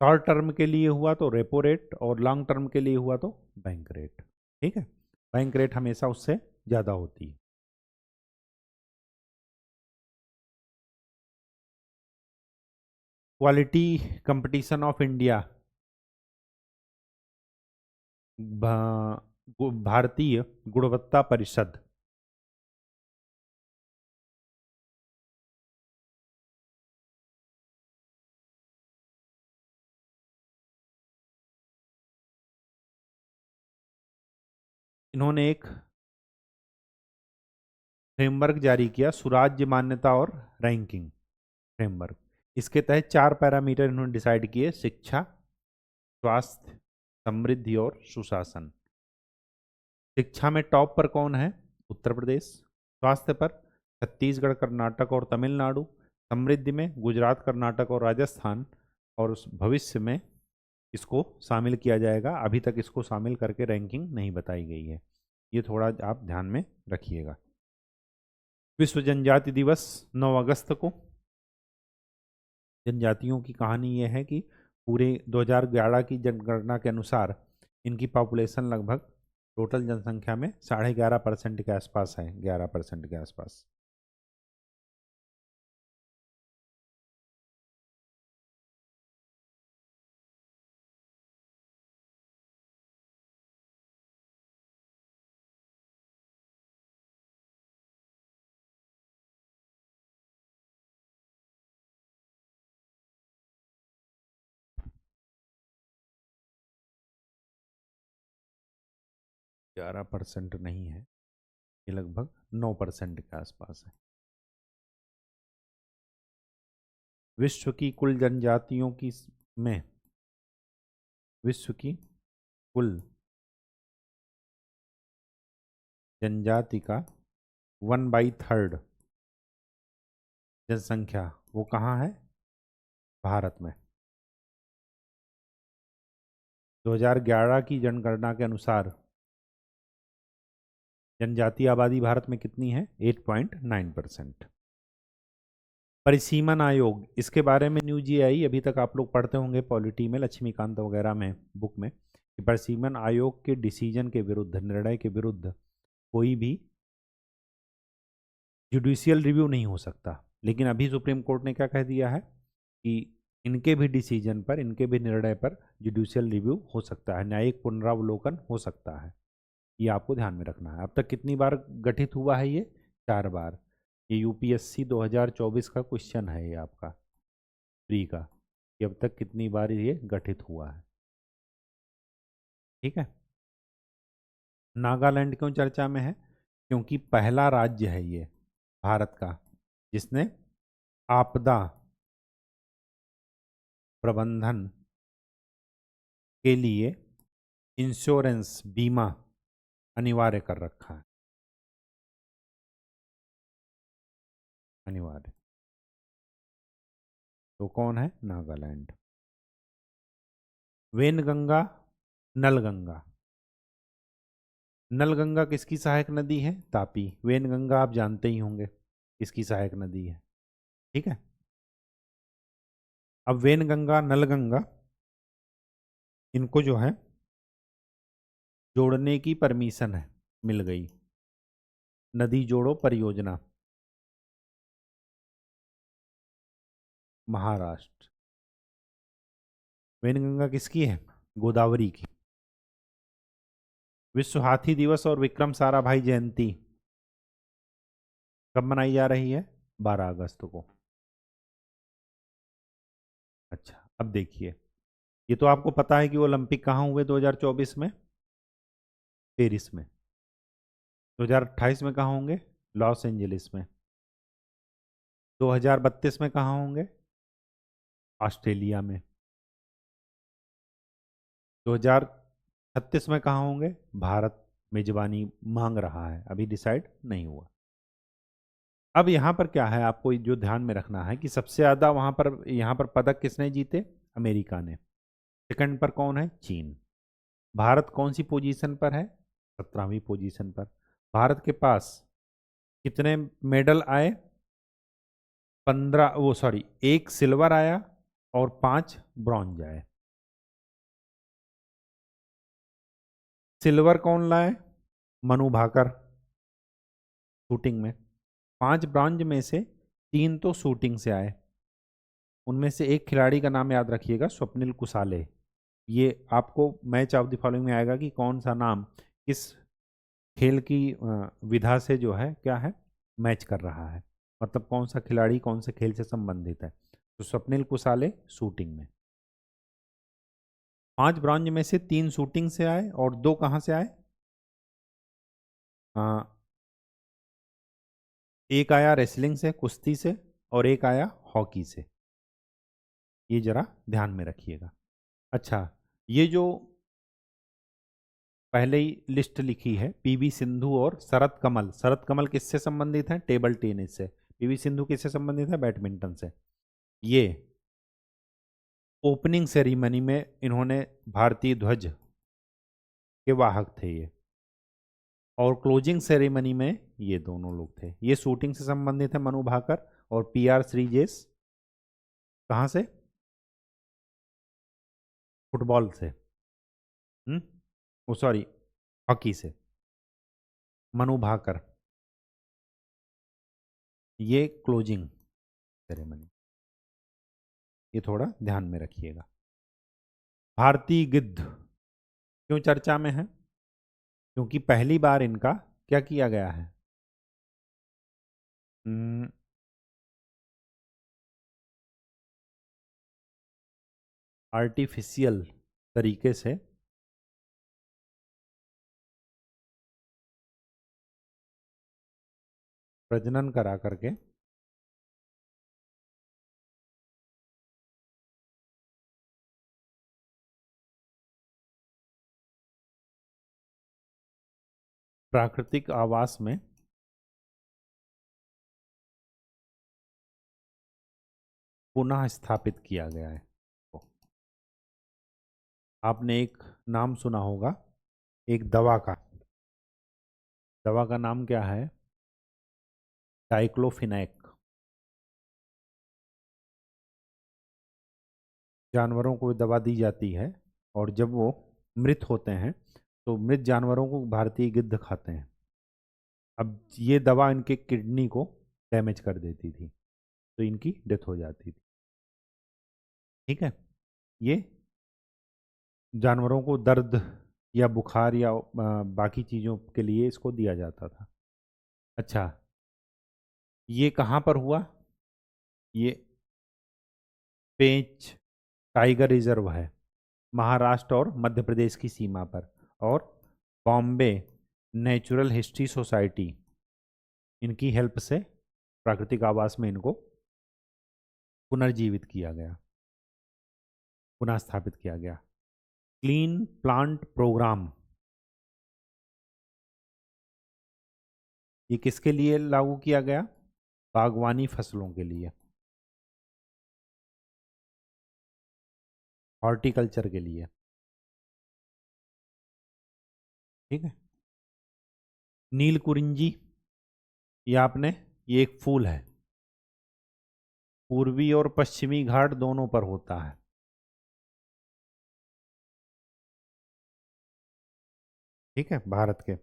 शॉर्ट टर्म के लिए हुआ तो रेपो रेट, और लॉन्ग टर्म के लिए हुआ तो बैंक रेट। ठीक है, बैंक रेट हमेशा उससे ज़्यादा होती है। क्वालिटी कंपटीशन ऑफ इंडिया, भारतीय गुणवत्ता परिषद, इन्होंने एक फ्रेमवर्क जारी किया, सुराज्य मान्यता और रैंकिंग फ्रेमवर्क। इसके तहत 4 पैरामीटर इन्होंने डिसाइड किए: शिक्षा, स्वास्थ्य, समृद्धि और सुशासन। शिक्षा में टॉप पर कौन है? उत्तर प्रदेश। स्वास्थ्य पर छत्तीसगढ़, कर्नाटक और तमिलनाडु। समृद्धि में गुजरात, कर्नाटक और राजस्थान। और उस भविष्य में इसको शामिल किया जाएगा, अभी तक इसको शामिल करके रैंकिंग नहीं बताई गई है। ये थोड़ा आप ध्यान में रखिएगा। विश्व जनजाति दिवस 9 अगस्त को। जनजातियों की कहानी यह है कि पूरे 2011 की जनगणना के अनुसार इनकी पॉपुलेशन लगभग टोटल जनसंख्या में 11.5% के आसपास है, 11% के आसपास। ग्यारह परसेंट नहीं है, ये लगभग 9% के आसपास है। विश्व की कुल जनजातियों की में विश्व की कुल जनजाति का 1/3 जनसंख्या वो कहाँ है? भारत में। 2011 की जनगणना के अनुसार जनजातीय आबादी भारत में कितनी है? 8.9%। परिसीमन आयोग, इसके बारे में न्यूज ये आई, अभी तक आप लोग पढ़ते होंगे पॉलिटी में, लक्ष्मीकांत वगैरह में, बुक में, कि परिसीमन आयोग के डिसीजन के विरुद्ध, निर्णय के विरुद्ध कोई भी जुडिशियल रिव्यू नहीं हो सकता। लेकिन अभी सुप्रीम कोर्ट ने क्या कह दिया है कि इनके भी डिसीजन पर, इनके भी निर्णय पर जुडिशियल रिव्यू हो सकता है, न्यायिक पुनरावलोकन हो सकता है। ये आपको ध्यान में रखना है। अब तक कितनी बार गठित हुआ है ये? 4 बार। ये यूपीएससी 2024 का क्वेश्चन है, ये आपका प्री का, कि अब तक कितनी बार ये गठित हुआ है। ठीक है। नागालैंड क्यों चर्चा में है? क्योंकि पहला राज्य है ये भारत का जिसने आपदा प्रबंधन के लिए इंश्योरेंस, बीमा अनिवार्य कर रखा है, अनिवार्य। तो कौन है? नागालैंड। वेनगंगा, नलगंगा। नलगंगा किसकी सहायक नदी है? तापी। वेनगंगा आप जानते ही होंगे किसकी सहायक नदी है। ठीक है। अब वेनगंगा, नलगंगा, इनको जो है जोड़ने की परमिशन है, मिल गई। नदी जोड़ो परियोजना, महाराष्ट्र। वेनगंगा किसकी है? गोदावरी की। विश्व हाथी दिवस और विक्रम साराभाई जयंती कब मनाई जा रही है? 12 अगस्त को। अच्छा, अब देखिए, ये तो आपको पता है कि ओलंपिक कहाँ हुए 2024 में? पेरिस में। 2028 में कहाँ होंगे? लॉस एंजलिस में। 2032 में कहाँ होंगे? ऑस्ट्रेलिया में। 2036 में कहाँ होंगे? भारत मेजबानी मांग रहा है, अभी डिसाइड नहीं हुआ। अब यहाँ पर क्या है, आपको जो ध्यान में रखना है कि सबसे ज़्यादा वहाँ पर यहाँ पर पदक किसने जीते? अमेरिका ने। सेकंड पर कौन है? चीन। भारत कौन सी पोजीशन पर है? 17वीं पोजीशन पर। भारत के पास कितने मेडल आए? 15, वो सॉरी, 1 सिल्वर आया और 5 ब्रॉन्ज आए। सिल्वर कौन लाए? मनु भाकर, शूटिंग में। 5 ब्रॉन्ज में से 3 तो शूटिंग से आए। उनमें से एक खिलाड़ी का नाम याद रखिएगा, स्वप्निल कुसाले। ये आपको मैच ऑफ द फॉलोइंग में आएगा कि कौन सा नाम किस खेल की विधा से जो है क्या है, मैच कर रहा है, मतलब कौन सा खिलाड़ी कौन से खेल से संबंधित है। तो स्वप्निल कुसाले शूटिंग में। 5 ब्रॉन्ज में से 3 शूटिंग से आए और 2 कहाँ से आए? एक आया रेसलिंग से, कुश्ती से, और एक आया हॉकी से। ये जरा ध्यान में रखिएगा। अच्छा, ये जो पहले ही लिस्ट लिखी है, पीवी सिंधु और शरत कमल। शरत कमल किससे संबंधित है? टेबल टेनिस से। पीवी सिंधु किससे संबंधित है? बैडमिंटन से। ये ओपनिंग सेरेमनी में इन्होंने भारतीय ध्वज के वाहक थे ये, और क्लोजिंग सेरेमनी में ये दोनों लोग थे। ये शूटिंग से संबंधित है मनु भाकर, और पीआर श्रीजेश कहाँ से? फुटबॉल से। वो सॉरी, हॉकी से। मनु भाकर, ये क्लोजिंग सेरेमनी, ये थोड़ा ध्यान में रखिएगा। भारतीय गिद्ध क्यों चर्चा में है? क्योंकि पहली बार इनका क्या किया गया है? आर्टिफिशियल तरीके से प्रजनन करा करके प्राकृतिक आवास में पुनः स्थापित किया गया है। आपने एक नाम सुना होगा, एक दवा का। दवा का नाम क्या है? डाइक्लोफिनैक। जानवरों को दवा दी जाती है, और जब वो मृत होते हैं तो मृत जानवरों को भारतीय गिद्ध खाते हैं। अब ये दवा इनके किडनी को डैमेज कर देती थी, तो इनकी डेथ हो जाती थी। ठीक है, ये जानवरों को दर्द या बुखार या बाकी चीज़ों के लिए इसको दिया जाता था। अच्छा, ये कहाँ पर हुआ? ये पेंच टाइगर रिजर्व है, महाराष्ट्र और मध्य प्रदेश की सीमा पर। और बॉम्बे नेचुरल हिस्ट्री सोसाइटी, इनकी हेल्प से प्राकृतिक आवास में इनको पुनर्जीवित किया गया, पुनः स्थापित किया गया। क्लीन प्लांट प्रोग्राम, ये किसके लिए लागू किया गया? बागवानी फसलों के लिए, हॉर्टिकल्चर के लिए। ठीक है। नील कुरिंजी, ये एक फूल है, पूर्वी और पश्चिमी घाट दोनों पर होता है। ठीक है, भारत के।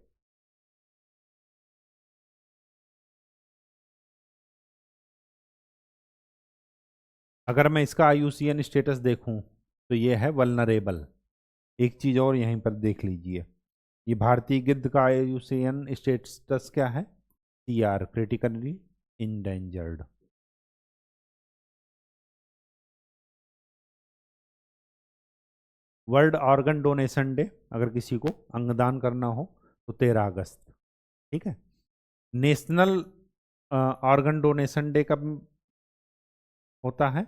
अगर मैं इसका आईयूसीएन स्टेटस देखूं तो ये है वल्नरेबल। एक चीज़ और यहीं पर देख लीजिए, ये भारतीय गिद्ध का आईयूसीएन स्टेटस क्या है? CR, critically endangered. World organ donation day, अगर किसी को अंगदान करना हो तो 13 अगस्त। ठीक है। नेशनल ऑर्गन डोनेशन डे कब होता है?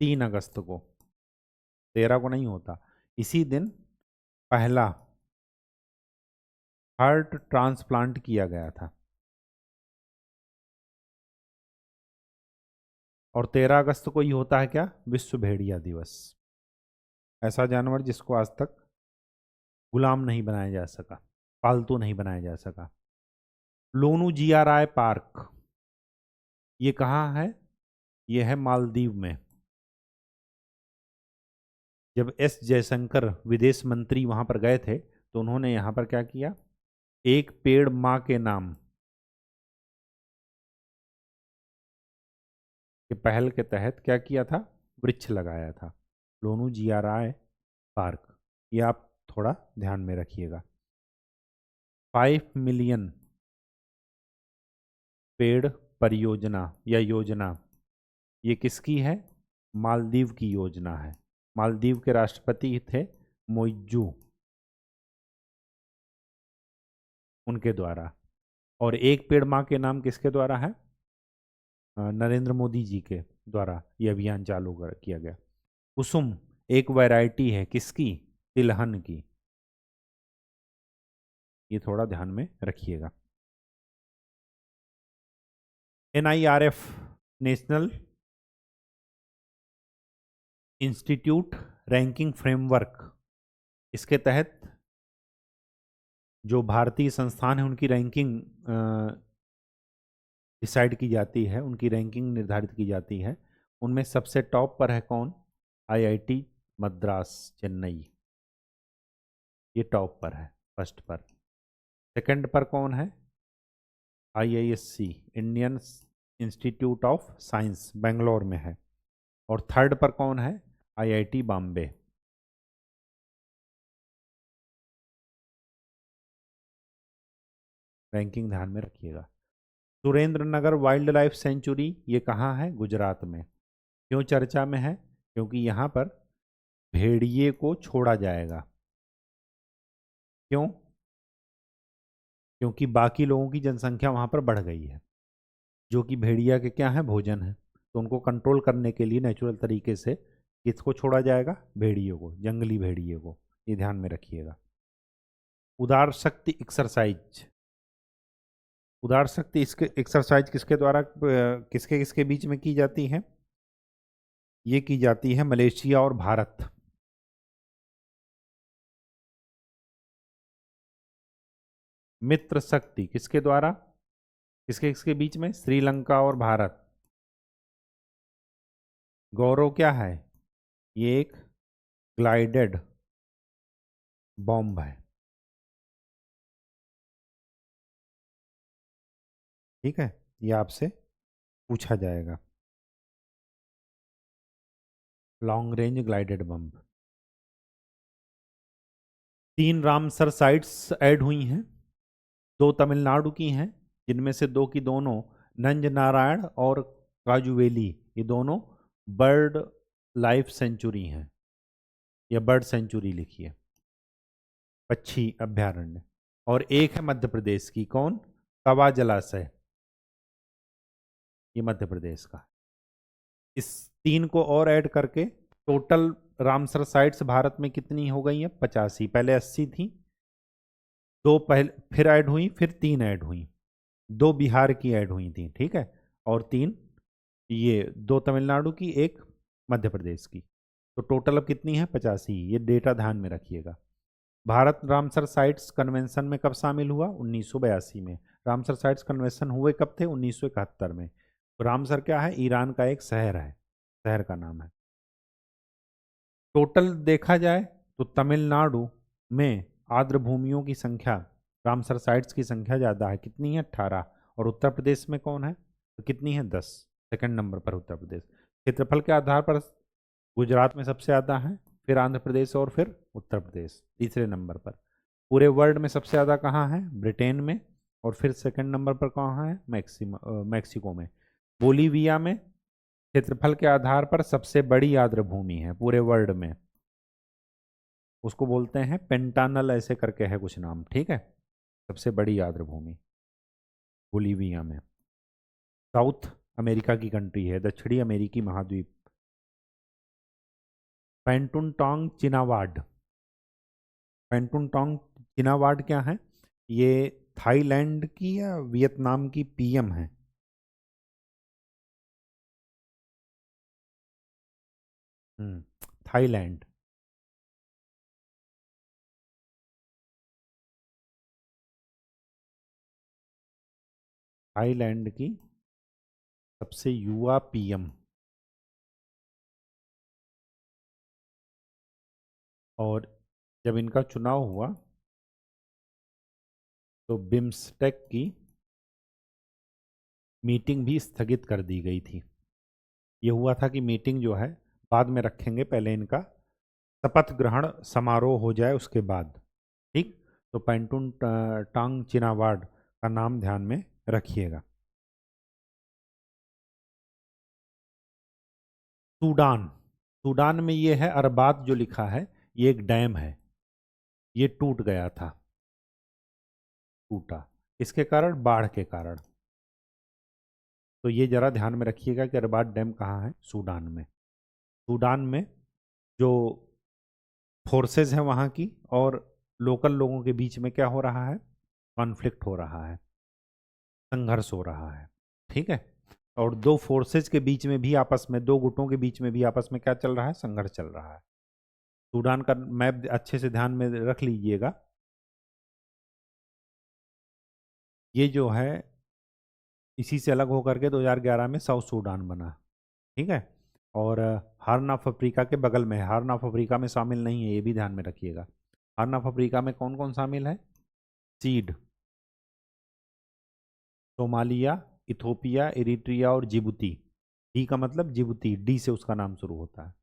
3 अगस्त को। 13 को नहीं होता। इसी दिन पहला हार्ट ट्रांसप्लांट किया गया था। और 13 अगस्त को ही होता है क्या? विश्व भेड़िया दिवस। ऐसा जानवर जिसको आज तक गुलाम नहीं बनाया जा सका, पालतू नहीं बनाया जा सका। लोनू जीआरआई पार्क ये कहाँ है? ये है मालदीव में। जब एस जयशंकर विदेश मंत्री वहां पर गए थे तो उन्होंने यहां पर क्या किया? एक पेड़ मां के नाम के पहल के तहत क्या किया था? वृक्ष लगाया था। लोनू जीआरआई पार्क, ये आप थोड़ा ध्यान में रखिएगा। 5 मिलियन पेड़ परियोजना या योजना, ये किसकी है? मालदीव की योजना है। मालदीव के राष्ट्रपति थे मोइज्जू, उनके द्वारा। और एक पेड़ मां के नाम किसके द्वारा है? नरेंद्र मोदी जी के द्वारा ये अभियान चालू किया गया। कुसुम एक वैरायटी है किसकी? तिलहन की। ये थोड़ा ध्यान में रखिएगा। NIRF national institute ranking framework, इसके तहत जो भारतीय संस्थान है उनकी रैंकिंग डिसाइड की जाती है, उनकी रैंकिंग निर्धारित की जाती है। उनमें सबसे टॉप पर है कौन? IIT मद्रास चेन्नई, ये टॉप पर है, फर्स्ट पर। सेकंड पर कौन है? IISc Indian institute of science Bangalore में है। और थर्ड पर कौन है? IIT बॉम्बे। रैंकिंग ध्यान में रखिएगा। सुरेंद्र नगर वाइल्ड लाइफ सेंचुरी ये कहाँ है? गुजरात में। क्यों चर्चा में है? क्योंकि यहाँ पर भेड़िए को छोड़ा जाएगा। क्यों? क्योंकि बाकी लोगों की जनसंख्या वहाँ पर बढ़ गई है, जो कि भेड़िया के क्या है? भोजन है। तो उनको कंट्रोल करने के लिए नेचुरल तरीके से किसको छोड़ा जाएगा? भेड़ियों को, जंगली भेड़िए को। ये ध्यान में रखिएगा। उदार शक्ति एक्सरसाइज, उदार शक्ति इसके एक्सरसाइज किसके द्वारा किसके किसके बीच में की जाती है? ये की जाती है मलेशिया और भारत। मित्र शक्ति किसके द्वारा, किसके किसके बीच में? श्रीलंका और भारत। गौरव क्या है? ये एक ग्लाइडेड बॉम्ब है। ठीक है, ये आपसे पूछा जाएगा। लॉन्ग रेंज ग्लाइडेड बम। 3 रामसर साइट्स ऐड हुई हैं, 2 तमिलनाडु की हैं, जिनमें से 2 की दोनों नंज नारायण और काजुवेली, ये दोनों बर्ड लाइफ सेंचुरी हैं, या बर्ड सेंचुरी लिखिए, पक्षी अभ्यारण्य। और एक है मध्य प्रदेश की, कौन? तवा जलाशय, ये मध्य प्रदेश का। इस 3 को और ऐड करके टोटल रामसर साइट्स भारत में कितनी हो गई है? 85। पहले 80 थी, 2 पहले फिर ऐड हुई, फिर 3 ऐड हुई, 2 बिहार की ऐड हुई थी, ठीक है, और 3 ये 2 तमिलनाडु की, 1 मध्य प्रदेश की। तो टोटल अब कितनी है? 85। ये डेटा ध्यान में रखिएगा। भारत रामसर साइट्स कन्वेंशन में कब शामिल हुआ? 1982 में। रामसर साइट्स कन्वेंशन हुए कब थे? 1971 में। रामसर क्या है? ईरान का एक शहर है, शहर का नाम है। टोटल देखा जाए तो तमिलनाडु में आर्द्र भूमियों की संख्या, रामसर साइट्स की संख्या ज़्यादा है, कितनी है? 18। और उत्तर प्रदेश में कौन है? तो कितनी है? 10। सेकंड नंबर पर उत्तर प्रदेश। क्षेत्रफल के आधार पर गुजरात में सबसे ज़्यादा है, फिर आंध्र प्रदेश और फिर उत्तर प्रदेश तीसरे नंबर पर। पूरे वर्ल्ड में सबसे ज़्यादा कहाँ है? ब्रिटेन में। और फिर सेकंड नंबर पर कहाँ है? मैक्सिको में। बोलीविया में क्षेत्रफल के आधार पर सबसे बड़ी आर्द्र भूमि है पूरे वर्ल्ड में। उसको बोलते हैं पेंटानल, ऐसे करके है कुछ नाम, ठीक है। सबसे बड़ी आर्द्रभूमि बोलीविया में। साउथ अमेरिका की कंट्री है, दक्षिणी अमेरिकी महाद्वीप। पेंटुनटोंग चिनावाड। पेंटुनटोंग चिनावाड क्या है? ये थाईलैंड की या वियतनाम की पीएम है। थाईलैंड। थाईलैंड की सबसे युवा पीएम। और जब इनका चुनाव हुआ तो बिम्स्टेक की मीटिंग भी स्थगित कर दी गई थी। ये हुआ था कि मीटिंग जो है बाद में रखेंगे, पहले इनका शपथ ग्रहण समारोह हो जाए उसके बाद, ठीक। तो पेंटुन टांग चिनावाड का नाम ध्यान में रखिएगा। सूडान। सूडान में ये है अरबात जो लिखा है, ये एक डैम है, ये टूट गया था, टूटा। इसके कारण, बाढ़ के कारण। तो ये जरा ध्यान में रखिएगा कि अरबात डैम कहाँ है? सूडान में। सूडान में जो फोर्सेस हैं वहाँ की और लोकल लोगों के बीच में क्या हो रहा है? कॉन्फ्लिक्ट हो रहा है, संघर्ष हो रहा है, ठीक है। और दो फोर्सेज के बीच में भी, आपस में दो गुटों के बीच में भी आपस में क्या चल रहा है? संघर्ष चल रहा है। सूडान का मैप अच्छे से ध्यान में रख लीजिएगा। ये जो है इसी से अलग होकर के 2011 में साउथ सूडान बना, ठीक है। और हार्न ऑफ अफ्रीका के बगल में है, हार्न ऑफ अफ्रीका में शामिल नहीं है, ये भी ध्यान में रखिएगा। हार्न ऑफ अफ्रीका में कौन कौन शामिल है? सीड, सोमालिया, इथोपिया, इरिट्रिया और जिबूती। डी का मतलब जिबूती, डी से उसका नाम शुरू होता है,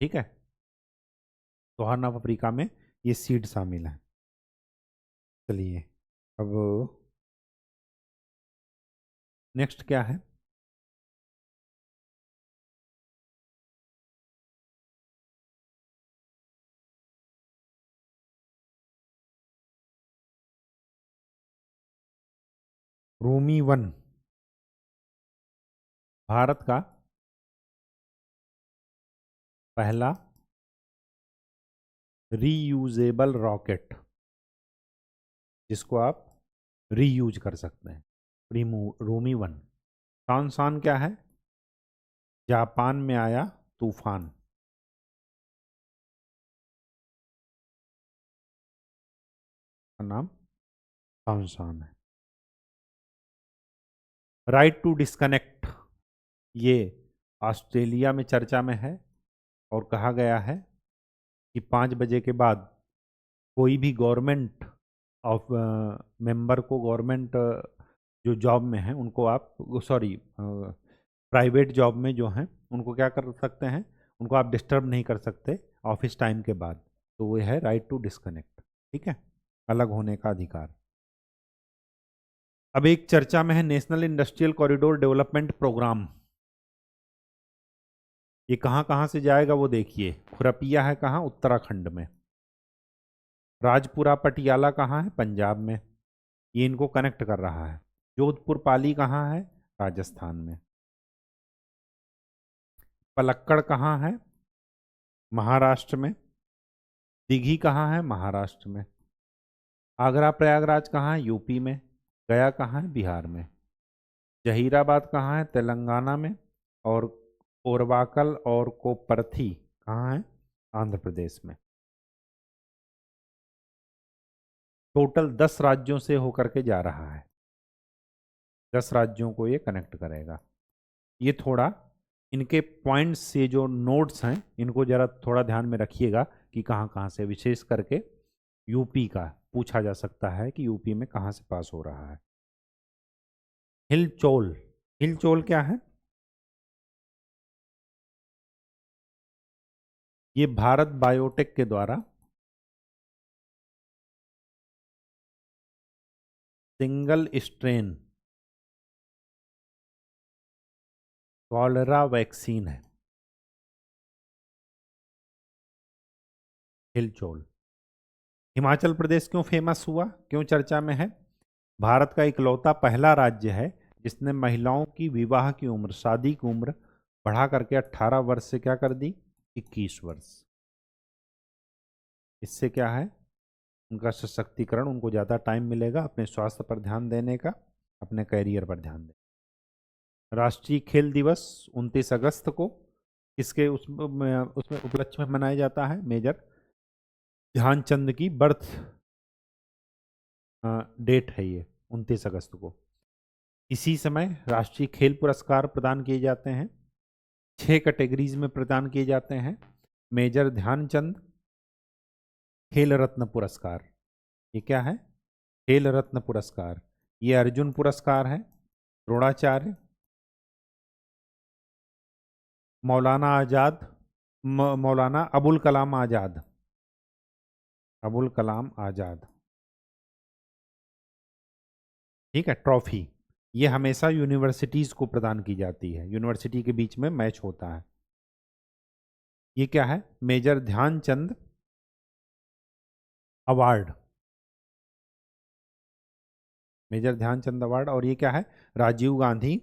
ठीक है। तो हॉर्न ऑफ अफ्रीका में ये सीड शामिल है। चलिए, अब नेक्स्ट क्या है? रोमी वन भारत का पहला रीयूजेबल रॉकेट, जिसको आप रीयूज कर सकते हैं। रोमी वन। सान क्या है? जापान में आया तूफान का नाम सान है। राइट टू डिस्कनेक्ट, ये ऑस्ट्रेलिया में चर्चा में है और कहा गया है कि 5 बजे के बाद कोई भी गवर्नमेंट ऑफ मेंबर को, गवर्नमेंट जो जॉब में है उनको आप, सॉरी प्राइवेट जॉब में जो हैं उनको क्या कर सकते हैं? उनको आप डिस्टर्ब नहीं कर सकते ऑफिस टाइम के बाद। तो वो है राइट टू डिस्कनेक्ट, ठीक है, अलग होने का अधिकार। अब एक चर्चा में है national industrial corridor development programme. ये कहाँ कहाँ से जाएगा वो देखिए। खुरपिया है कहाँ? उत्तराखंड में। राजपुरा पटियाला कहाँ है? पंजाब में। ये इनको कनेक्ट कर रहा है। जोधपुर पाली कहाँ है? राजस्थान में। पलक्कड़ कहाँ है? महाराष्ट्र में। दिघी कहाँ है? महाराष्ट्र में। आगरा प्रयागराज कहाँ है? यूपी में। गया कहाँ है? बिहार में। जहीराबाद कहाँ है? तेलंगाना में। और ओरवाकल और कोपरथी कहाँ है? आंध्र प्रदेश में। टोटल 10 राज्यों से होकर के जा रहा है। 10 राज्यों को ये कनेक्ट करेगा। ये थोड़ा इनके पॉइंट्स से जो नोट्स हैं इनको जरा थोड़ा ध्यान में रखिएगा कि कहाँ कहाँ से, विशेष करके यूपी का पूछा जा सकता है कि यूपी में कहाँ से पास हो रहा है। हिलचोल। हिलचोल क्या है? ये भारत बायोटेक के द्वारा सिंगल स्ट्रेन कॉलरा वैक्सीन है। हिलचोल। हिमाचल प्रदेश क्यों फेमस हुआ, क्यों चर्चा में है? भारत का इकलौता पहला राज्य है जिसने महिलाओं की विवाह की उम्र, शादी की उम्र बढ़ा करके 18 वर्ष से क्या कर दी, 21 वर्ष। इससे क्या है, उनका सशक्तिकरण, उनको ज़्यादा टाइम मिलेगा अपने स्वास्थ्य पर ध्यान देने का, अपने करियर पर ध्यान देने। राष्ट्रीय खेल दिवस 29 अगस्त को किसके उसमें उपलक्ष्य में मनाया जाता है? मेजर ध्यानचंद की बर्थ डेट है ये, 29 अगस्त को। इसी समय राष्ट्रीय खेल पुरस्कार प्रदान किए जाते हैं, 6 कैटेगरीज में प्रदान किए जाते हैं। मेजर ध्यानचंद खेल रत्न पुरस्कार, ये क्या है? खेल रत्न पुरस्कार। ये अर्जुन पुरस्कार है, द्रोणाचार्य, मौलाना आजाद, मौलाना अबुल कलाम आजाद, अबुल कलाम आजाद। ठीक है, ट्रॉफी ये हमेशा यूनिवर्सिटीज को प्रदान की जाती है, यूनिवर्सिटी के बीच में मैच होता है। ये क्या है? Major Dhyan Chand award, major Dhyan Chand award. और ये क्या है? राजीव गांधी,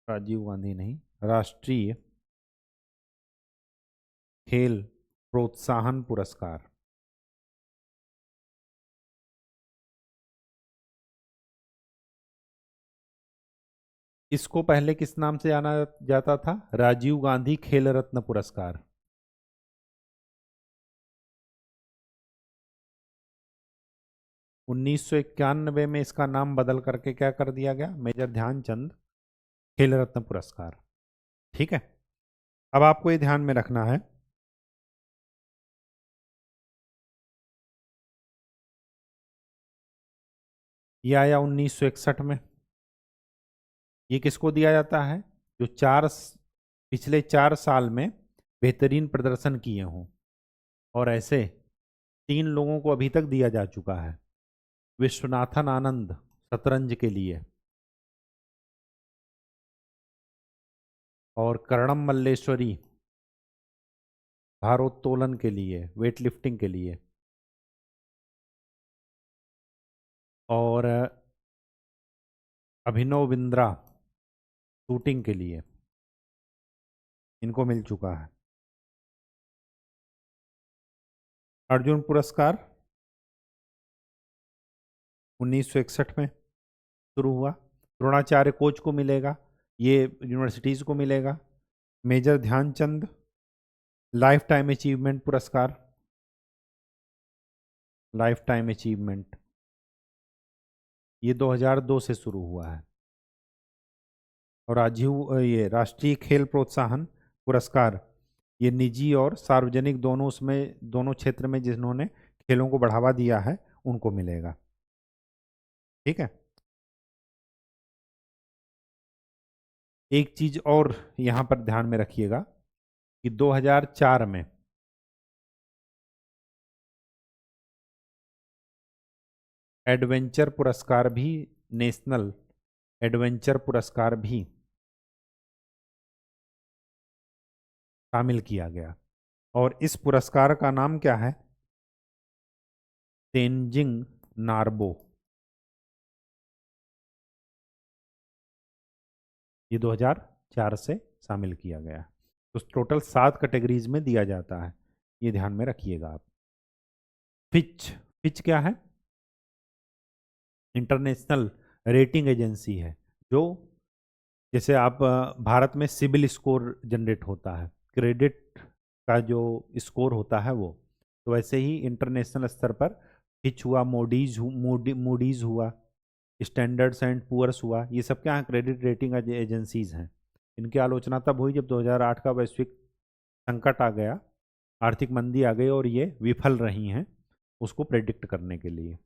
राजीव गांधी नहीं, राष्ट्रीय खेल प्रोत्साहन पुरस्कार। इसको पहले किस नाम से जाना जाता था? राजीव गांधी खेल रत्न पुरस्कार। 1991 में इसका नाम बदल करके क्या कर दिया गया? मेजर ध्यानचंद खेल रत्न पुरस्कार। ठीक है, अब आपको ये ध्यान में रखना है, ये आया 1961 में। ये किसको दिया जाता है? जो पिछले 4 साल में बेहतरीन प्रदर्शन किए हों, और ऐसे 3 लोगों को अभी तक दिया जा चुका है। विश्वनाथन आनंद शतरंज के लिए, और कर्णम मल्लेश्वरी भारोत्तोलन के लिए, वेट लिफ्टिंग के लिए, और अभिनव बिंद्रा शूटिंग के लिए, इनको मिल चुका है। अर्जुन पुरस्कार 1961 में शुरू हुआ। द्रोणाचार्य कोच को मिलेगा, ये यूनिवर्सिटीज़ को मिलेगा। Major Dhyan Chand lifetime achievement पुरस्कार, लाइफ टाइम अचीवमेंट, ये 2002 से शुरू हुआ है। और ये राष्ट्रीय खेल प्रोत्साहन पुरस्कार, ये निजी और सार्वजनिक दोनों, उसमें दोनों क्षेत्र में जिन्होंने खेलों को बढ़ावा दिया है उनको मिलेगा। ठीक है, एक चीज और यहां पर ध्यान में रखिएगा कि 2004 में एडवेंचर पुरस्कार भी, नेशनल एडवेंचर पुरस्कार भी शामिल किया गया। और इस पुरस्कार का नाम क्या है? तेनजिंग नार्बो। ये 2004 से शामिल किया गया। तो टोटल 7 कैटेगरीज में दिया जाता है, ये ध्यान में रखिएगा आप। फिच, फिच क्या है? इंटरनेशनल रेटिंग एजेंसी है, जो जैसे आप भारत में सिबिल स्कोर जनरेट होता है, क्रेडिट का जो स्कोर होता है वो, तो वैसे ही इंटरनेशनल स्तर पर फिच हुआ, मूडीज हुआ, स्टैंडर्ड्स एंड पुअर्स हुआ, ये सब क्या है? क्रेडिट रेटिंग एजेंसीज हैं। इनकी आलोचना तब हुई जब 2008 का वैश्विक संकट आ गया, आर्थिक मंदी आ गई, और ये विफल रही हैं उसको प्रेडिक्ट करने के लिए।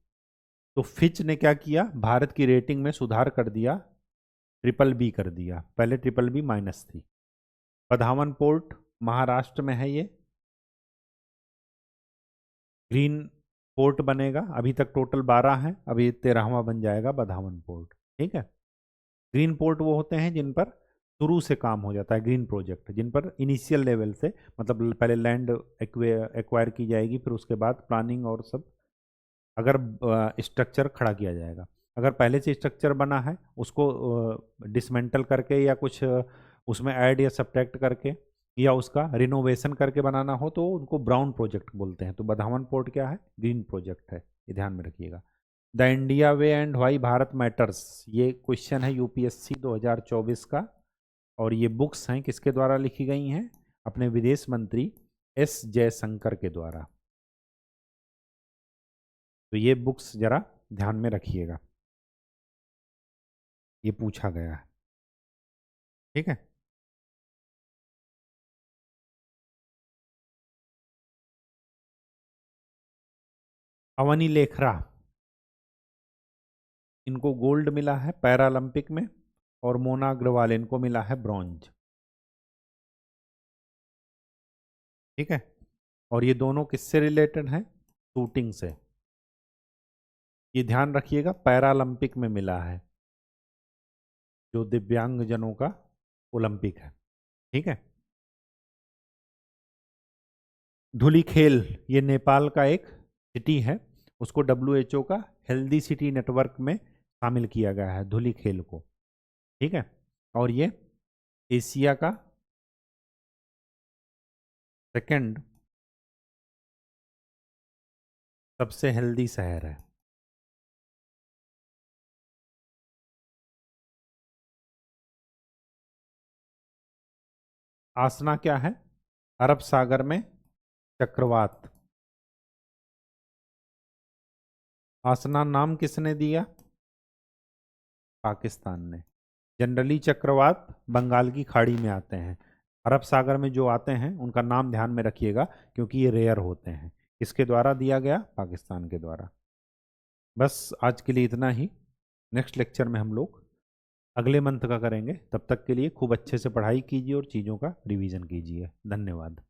तो फिच ने क्या किया? भारत की रेटिंग में सुधार कर दिया, BBB कर दिया, पहले BBB- थी। बधावन पोर्ट महाराष्ट्र में है, ये ग्रीन पोर्ट बनेगा। अभी तक टोटल 12 हैं, अभी 13वां बन जाएगा बधावन पोर्ट। ठीक है, ग्रीन पोर्ट वो होते हैं जिन पर शुरू से काम हो जाता है, ग्रीन प्रोजेक्ट जिन पर इनिशियल लेवल से, मतलब पहले लैंड एक्वायर की जाएगी, फिर उसके बाद प्लानिंग और सब, अगर स्ट्रक्चर खड़ा किया जाएगा। अगर पहले से स्ट्रक्चर बना है उसको डिसमेंटल करके या कुछ उसमें ऐड या सब्ट्रैक्ट करके या उसका रिनोवेशन करके बनाना हो तो उनको ब्राउन प्रोजेक्ट बोलते हैं। तो बधावन पोर्ट क्या है? ग्रीन प्रोजेक्ट है, ये ध्यान में रखिएगा। The India way and why Bharat matters, ये क्वेश्चन है यूपीएससी 2024 का, और ये बुक्स हैं किसके द्वारा लिखी गई हैं? अपने विदेश मंत्री एस जयशंकर के द्वारा। तो ये बुक्स जरा ध्यान में रखिएगा, ये पूछा गया है, ठीक है। अवनी लेखरा, इनको गोल्ड मिला है पैरालंपिक में, और मोना अग्रवाल इनको मिला है ब्रॉन्ज, ठीक है। और ये दोनों किससे रिलेटेड हैं? शूटिंग से। ये ध्यान रखिएगा, पैरालंपिक में मिला है, जो दिव्यांग जनों का ओलंपिक है, ठीक है। धुलीखेल, ये नेपाल का एक सिटी है, उसको डब्ल्यूएचओ का हेल्दी सिटी नेटवर्क में शामिल किया गया है, धुलीखेल को, ठीक है। और ये एशिया का सेकंड सबसे हेल्दी शहर है। आसना क्या है? अरब सागर में चक्रवात। आसना नाम किसने दिया? पाकिस्तान ने। जनरली चक्रवात बंगाल की खाड़ी में आते हैं, अरब सागर में जो आते हैं उनका नाम ध्यान में रखिएगा, क्योंकि ये रेयर होते हैं। किसके द्वारा दिया गया? पाकिस्तान के द्वारा। बस आज के लिए इतना ही। नेक्स्ट लेक्चर में हम लोग अगले मंथ का करेंगे। तब तक के लिए खूब अच्छे से पढ़ाई कीजिए और चीज़ों का रिवीजन कीजिए। धन्यवाद।